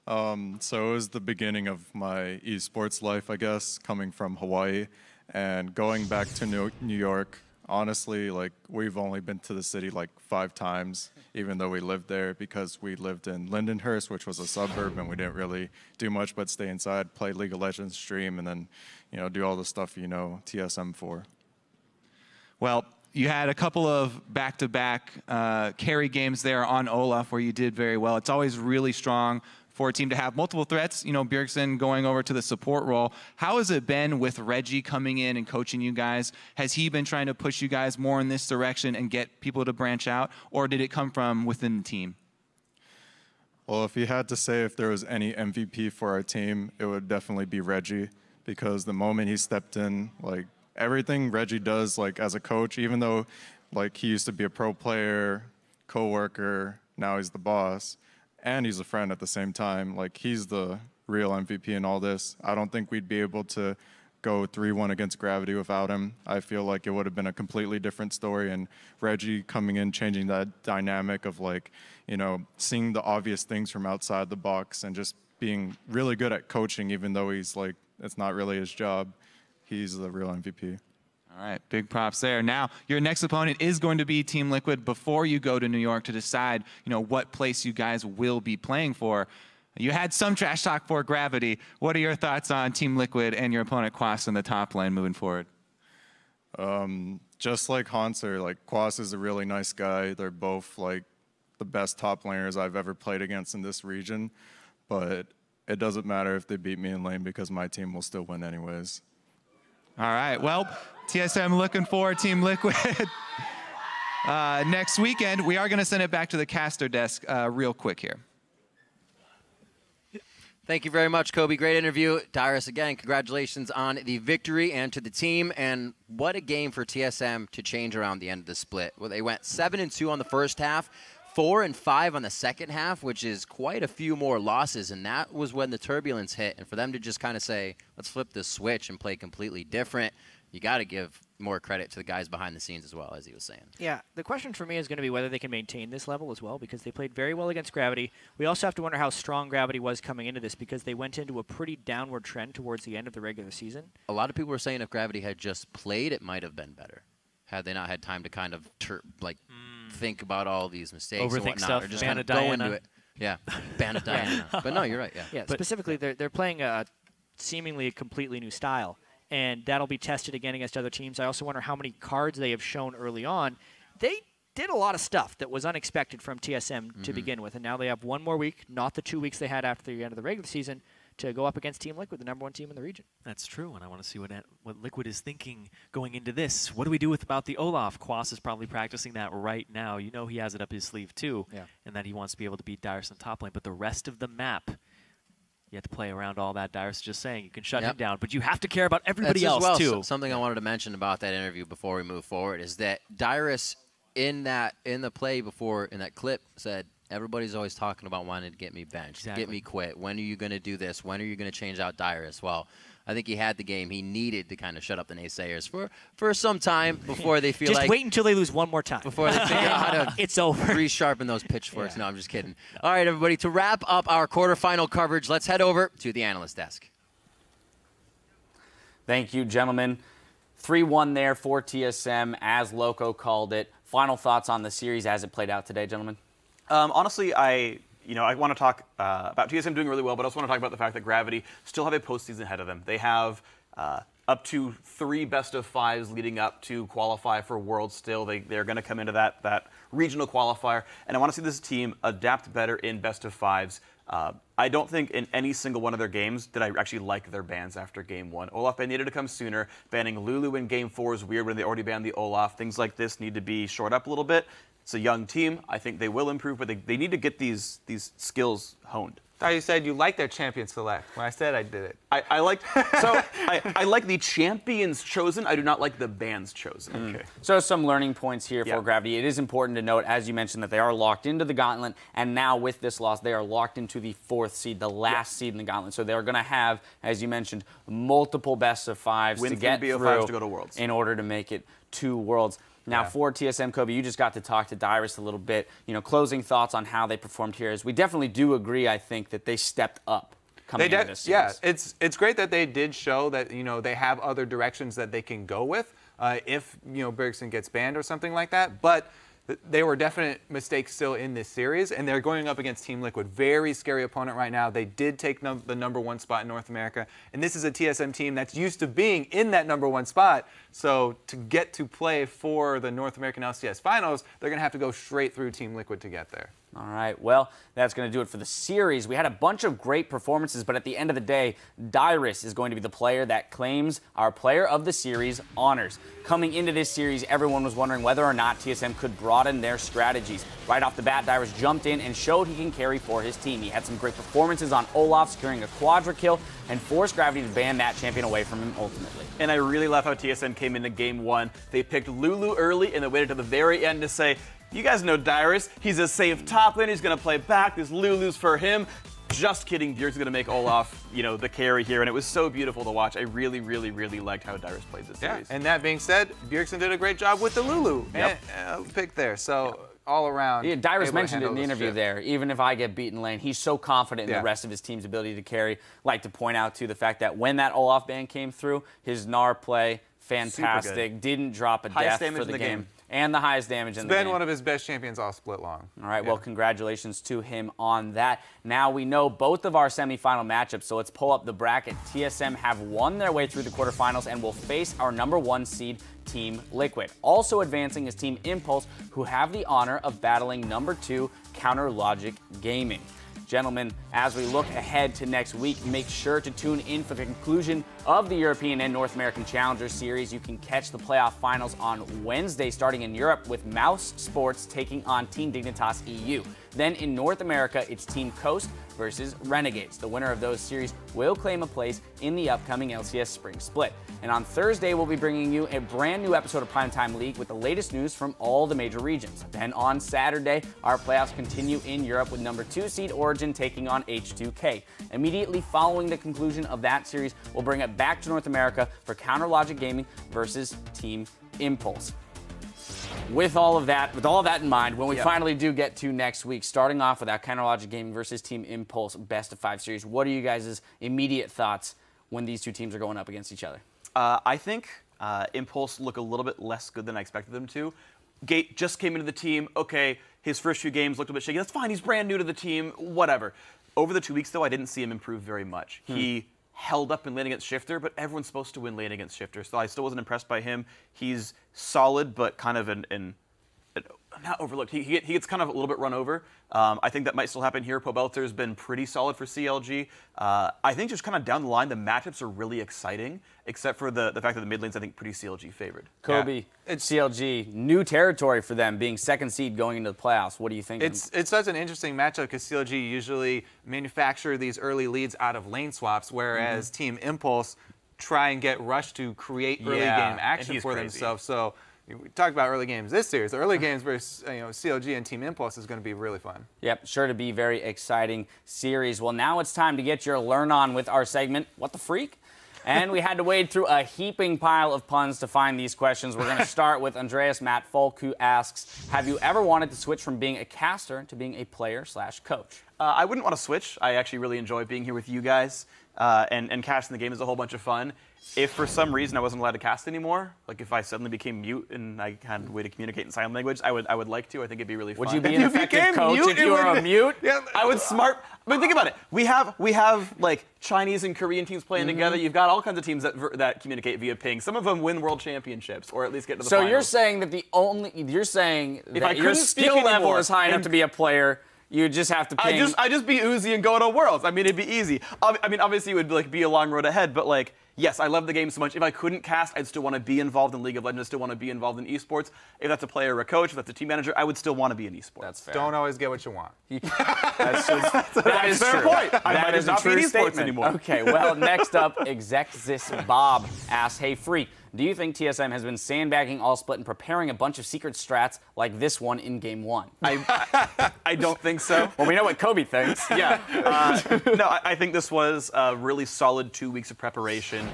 So it was the beginning of my esports life, I guess, coming from Hawaii and going back to New York. Honestly, like, we've only been to the city like 5 times, even though we lived there, because we lived in Lindenhurst, which was a suburb, and we didn't really do much but stay inside, play League of Legends, stream, and then, you know, do all the stuff, you know, TSM for. Well, you had a couple of back-to-back carry games there on Olaf where you did very well. It's always really strong for a team to have multiple threats. You know, Bjergsen going over to the support role. How has it been with Reggie coming in and coaching you guys? Has he been trying to push you guys more in this direction and get people to branch out, or did it come from within the team? Well, if you had to say if there was any MVP for our team, it would definitely be Reggie, because the moment he stepped in, like, everything Reggie does, like, as a coach, even though, like, he used to be a pro player, co-worker, now he's the boss, and he's a friend at the same time. Like, he's the real MVP in all this. I don't think we'd be able to go 3-1 against Gravity without him. I feel like it would have been a completely different story, and Reggie coming in, changing that dynamic of, like, you know, seeing the obvious things from outside the box and just being really good at coaching, even though he's, like, it's not really his job. He's the real MVP. All right, big props there. Now, your next opponent is going to be Team Liquid before you go to New York to decide, you know, what place you guys will be playing for. You had some trash talk for Gravity. What are your thoughts on Team Liquid and your opponent Quas in the top lane moving forward? Just like Hanser, like, Quas is a really nice guy. They're both, like, the best top laners I've ever played against in this region, but it doesn't matter if they beat me in lane because my team will still win anyways. All right, well, TSM looking for Team Liquid next weekend. We are going to send it back to the caster desk real quick here. Thank you very much, Kobe. Great interview. Dyrus, again, congratulations on the victory and to the team. And what a game for TSM to change around the end of the split. Well, they went 7-2 on the first half, 4-5 on the second half, which is quite a few more losses. And that was when the turbulence hit. And for them to just kind of say, let's flip this switch and play completely different, you got to give more credit to the guys behind the scenes as well, as he was saying. Yeah, the question for me is going to be whether they can maintain this level as well, because they played very well against Gravity. We also have to wonder how strong Gravity was coming into this, because they went into a pretty downward trend towards the end of the regular season. A lot of people were saying if Gravity had just played, it might have been better, had they not had time to kind of think about all these mistakes and overthink whatnot, stuff, or just ban kind of of go Diana. into it. Yeah, ban of Diana. But no, you're right. Yeah. Yeah, specifically, they're playing a seemingly a completely new style, and that'll be tested again against other teams. I also wonder how many cards they have shown early on. They did a lot of stuff that was unexpected from TSM to begin with, and now they have one more week, not the 2 weeks they had after the end of the regular season, to go up against Team Liquid, the #1 team in the region. That's true, and I want to see what Liquid is thinking going into this. What do we do about the Olaf? Quas is probably practicing that right now. You know he has it up his sleeve too, and that he wants to be able to beat Dyrus in top lane. But the rest of the map, you have to play around all that. Dyrus is just saying you can shut him down, but you have to care about everybody else too. Something I wanted to mention about that interview before we move forward is that Dyrus in the play before in that clip said, everybody's always talking about wanting to get me benched, get me quit. When are you going to do this? When are you going to change out Dyrus? Well, I think he had the game. He needed to kind of shut up the naysayers for some time before they feel just wait until they lose one more time. Before they figure out how to it's over. resharpen those pitchforks. No, I'm just kidding. All right, everybody, to wrap up our quarterfinal coverage, let's head over to the analyst desk. Thank you, gentlemen. 3-1 there for TSM, as Loco called it. Final thoughts on the series as it played out today, gentlemen? Honestly, I want to talk about TSM doing really well, but I also want to talk about the fact that Gravity still have a postseason ahead of them. They have up to 3 best-of-5s leading up to qualify for Worlds still. They're going to come into that regional qualifier, and I want to see this team adapt better in best-of-5s. I don't think in any single one of their games did I actually like their bans after Game 1. Olaf ban needed to come sooner. Banning Lulu in Game 4 is weird when they already banned the Olaf. Things like this need to be shored up a little bit. It's a young team. I think they will improve, but they need to get these skills honed. I thought you said you liked their champion select. When I said I did it. I like the champions chosen. I do not like the bans chosen. Okay. So some learning points here for Gravity. It is important to note, as you mentioned, that they are locked into the Gauntlet, and now with this loss, they are locked into the 4th seed, the last seed in the Gauntlet. So they're going to have, as you mentioned, multiple best-of-5s to get through BO5s to go to Worlds in order to make it to Worlds. Now, for TSM, Kobe, you just got to talk to Dyrus a little bit. Closing thoughts on how they performed here. As we definitely do agree, I think, that they stepped up coming into this series. Yeah, it's great that they did show that, they have other directions that they can go with if, Bergson gets banned or something like that. But there were definite mistakes still in this series, and they're going up against Team Liquid. Very scary opponent right now. They did take the #1 spot in North America, and this is a TSM team that's used to being in that #1 spot. So to get to play for the North American LCS Finals, they're going to have to go straight through Team Liquid to get there. All right, well, that's going to do it for the series. We had a bunch of great performances, but at the end of the day, Dyrus is going to be the player that claims our Player of the Series honors. Coming into this series, everyone was wondering whether or not TSM could broaden their strategies. Right off the bat, Dyrus jumped in and showed he can carry for his team. He had some great performances on Olaf, securing a quadra kill, and forced Gravity to ban that champion away from him ultimately. And I really love how TSM came into Game 1. They picked Lulu early and then waited to the very end to say, you guys know Dyrus. He's a safe top lane. He's going to play back. This Lulu's for him. Just kidding. Bjergsen's going to make Olaf, the carry here. And it was so beautiful to watch. I really, really, really liked how Dyrus played this series. And that being said, Bjergsen did a great job with the Lulu pick there. So all around. Yeah, Dyrus mentioned it in the interview there. Even if I get beaten lane, he's so confident in the rest of his team's ability to carry. Like to point out, too, the fact that when that Olaf ban came through, his Gnar play, fantastic. Didn't drop a death for the game. And the highest damage in the game. It's been one of his best champions all split long. All right, well, congratulations to him on that. Now we know both of our semifinal matchups, so let's pull up the bracket. TSM have won their way through the quarterfinals and will face our #1 seed, Team Liquid. Also advancing is Team Impulse, who have the honor of battling #2, Counter Logic Gaming. Gentlemen, as we look ahead to next week, make sure to tune in for the conclusion of the European and North American Challenger Series. You can catch the playoff finals on Wednesday, starting in Europe with Mouse Sports taking on Team Dignitas EU. Then in North America, it's Team Coast versus Renegades. The winner of those series will claim a place in the upcoming LCS Spring Split. And on Thursday, we'll be bringing you a brand new episode of Primetime League with the latest news from all the major regions. Then on Saturday, our playoffs continue in Europe with #2 seed Origin taking on H2K. Immediately following the conclusion of that series, we'll bring it back to North America for Counter Logic Gaming versus Team Impulse. With all of that in mind, when we finally do get to next week, starting off with that Counter Logic Gaming versus Team Impulse best-of-5 series, what are you guys' immediate thoughts when these two teams are going up against each other? I think Impulse look a little bit less good than I expected them to. Gate just came into the team. Okay, his first few games looked a bit shaky. That's fine. He's brand new to the team. Whatever. Over the 2 weeks, though, I didn't see him improve very much. He held up in lane against Shifter, but everyone's supposed to win lane against Shifter, so I still wasn't impressed by him. He's solid, but kind of not overlooked. He gets kind of a little bit run over. I think that might still happen here. Pobelter's been pretty solid for CLG. I think just kind of down the line, the matchups are really exciting, except for the fact that the mid lane's, I think, pretty CLG favored. Kobe, it's CLG, new territory for them, being second seed going into the playoffs. What do you think? It's such an interesting matchup because CLG usually manufacture these early leads out of lane swaps, whereas Team Impulse try and get Rush to create early game action for themselves. So we talked about early games this series. The early games versus CLG and Team Impulse is going to be really fun. Yep, sure to be very exciting series. Well, now it's time to get your learn on with our segment, What the Freak? And we had to wade through a heaping pile of puns to find these questions. We're going to start with Andreas Matt Folk, who asks, have you ever wanted to switch from being a caster to being a player/coach? I wouldn't want to switch. I actually really enjoy being here with you guys. And casting the game is a whole bunch of fun. If for some reason I wasn't allowed to cast anymore, like if I suddenly became mute and I had a way to communicate in sign language, I would like to. I think it'd be really fun. Would you be an effective coach if you were a mute? Yeah, I would smart. But think about it. We have like Chinese and Korean teams playing together. You've got all kinds of teams that communicate via ping. Some of them win world championships or at least get to the finals. So you're saying that your skill level is high enough to be a player. You just have to ping. I just be Uzi and go to Worlds. I mean, it'd be easy. I mean, obviously it would like be a long road ahead, but like, yes, I love the game so much. If I couldn't cast, I'd still want to be involved in League of Legends. I still want to be involved in esports. If that's a player or a coach, if that's a team manager, I would still want to be in esports. That's fair. Don't always get what you want. That's a fair point. That is a true statement anymore. Okay, well, next up, Exexis Bob asks, hey, Freak, do you think TSM has been sandbagging Allsplit and preparing a bunch of secret strats like this one in Game 1? I don't think so. Well, we know what Kobe thinks. Yeah. No, I think this was a really solid 2 weeks of preparation.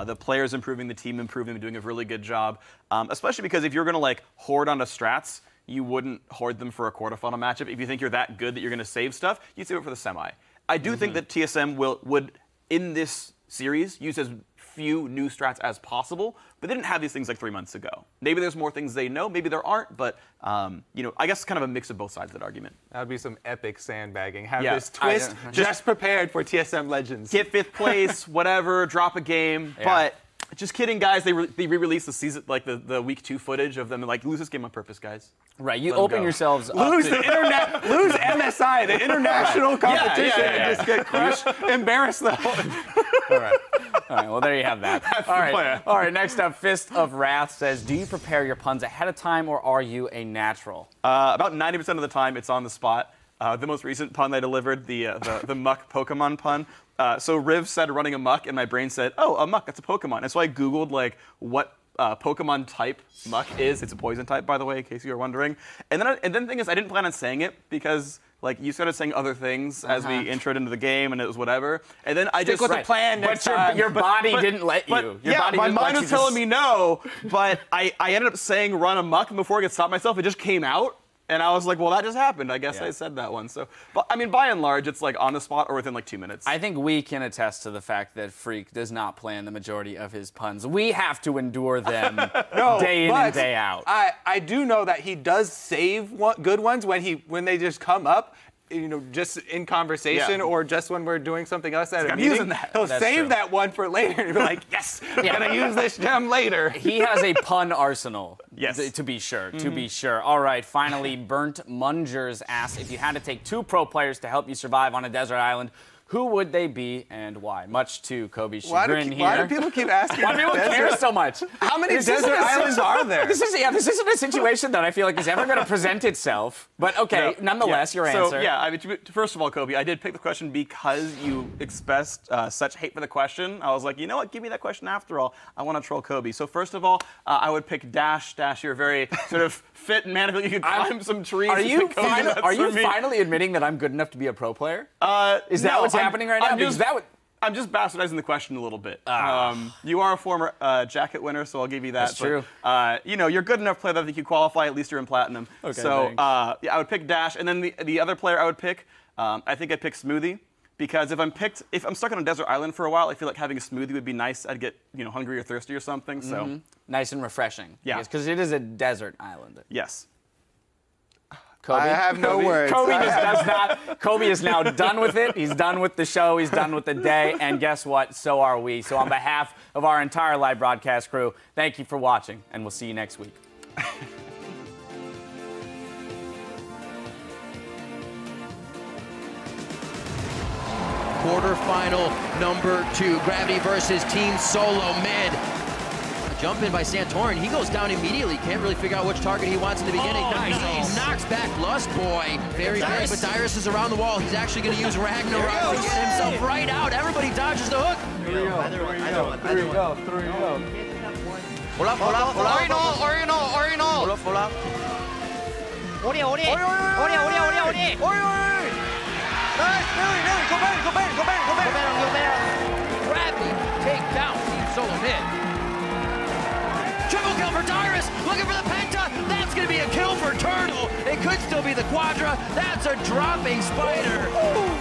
The players improving, the team improving, doing a really good job. Especially because if you're going to like hoard onto strats, you wouldn't hoard them for a quarterfinal matchup. If you think you're that good that you're going to save stuff, you'd save it for the semi. I do think that TSM would, in this series, use as few new strats as possible, but they didn't have these things like 3 months ago. Maybe there's more things they know, maybe there aren't, but I guess kind of a mix of both sides of that argument. That would be some epic sandbagging. Have this twist just prepared for TSM Legends. Get 5th place, whatever, drop a game, but just kidding, guys. They re-released the season, like the week 2 footage of them, like, lose this game on purpose, guys. Right, you open yourselves up. Lose MSI, the international competition, and just get crushed, embarrass them. All right, well, there you have that. All right, next up, Fist of Wrath says, do you prepare your puns ahead of time, or are you a natural? About 90% of the time, it's on the spot. The most recent pun I delivered, the muck Pokemon pun. So Riv said running amok, and my brain said, oh, a muck, that's a Pokemon. And so I Googled, like, what Pokemon type muck is. It's a poison type, by the way, in case you were wondering. And then the thing is, I didn't plan on saying it because, like, you started saying other things as we introed into the game, and it was whatever. And then I just with the plan next time. Your body didn't let you. My mind was telling me no, but I ended up saying run amok, and before I could stop myself, it just came out. And I was like, well, that just happened. I guess I said that one. So, but I mean, by and large, it's like on the spot or within like 2 minutes. I think we can attest to the fact that Freak does not plan the majority of his puns. We have to endure them day in and day out. I do know that he does save good ones when they just come up. Just in conversation or just when we're doing something else at a meeting, he'll save that one for later and be like, yes, I'm gonna use this gem later. He has a pun arsenal, yes, to be sure, All right, finally, Burnt Mungers asks, if you had to take 2 pro players to help you survive on a desert island, who would they be and why? Much to Kobe's chagrin here. Why do people keep asking? Why do people care so much? How many desert islands are there? This isn't a situation that I feel like is ever going to present itself. But okay, nonetheless, your answer. So yeah, I mean, first of all, Kobe, I did pick the question because you expressed such hate for the question. I was like, you know what? Give me that question after all. I want to troll Kobe. So first of all, I would pick Dash. Dash, you're very sort of fit and manly. You could climb some trees. Are you finally admitting that I'm good enough to be a pro player? Is that what's happening right now? I'm just bastardizing the question a little bit. You are a former jacket winner, so I'll give you that. That's true. You're a good enough player that I think you qualify. At least you're in platinum. Okay, so I would pick Dash, and then the other player I would pick, I think I'd pick Smoothie, because if I'm stuck on a desert island for a while, I feel like having a smoothie would be nice. I'd get hungry or thirsty or something. So nice and refreshing. Yeah, because it is a desert island. Yes. Kobe? I have no words. Kobe just does not. Kobe is now done with it. He's done with the show. He's done with the day. And guess what? So are we. So on behalf of our entire live broadcast crew, thank you for watching, and we'll see you next week. quarterfinal number 2. Gravity versus Team SoloMid. Jump in by Santorin. He goes down immediately. Can't really figure out which target he wants in the beginning. Nice. He knocks back Lust Boy. Very big, but Dyrus is around the wall. He's actually going to use Ragnarok to get himself right out. Everybody dodges the hook. 3-0. Pull up. Gravity take down Team SoloMid. Triple kill for Dyrus, looking for the penta. That's going to be a kill for Turtle. It could still be the Quadra. That's a dropping spider.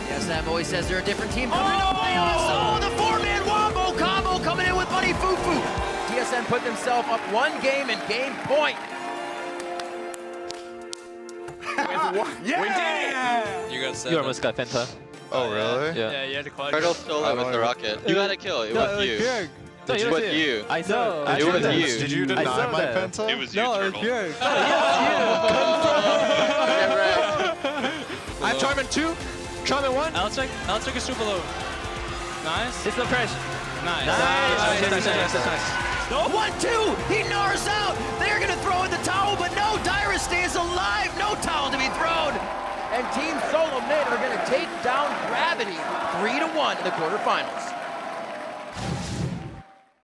TSM always says they're a different team. Oh, the 4-man wombo combo coming in with Money Fufu. TSM put themselves up 1 game and game point. You almost got Fenta. Oh, really? Yeah. You had to Turtle stole it with the rocket. You got a kill. It was you. It was you. I saw it was you. Did you deny my penta? It was you, Turtle. I have Charmin 2, Charmin 1. Alex took a super low. Nice. It's no pressure. Nice. Nice. 1-2, he gnars out. They're going to throw in the towel, but no, Dyrus stays alive. No towel to be thrown. And Team SoloMid are going to take down Gravity 3-1 in the quarterfinals.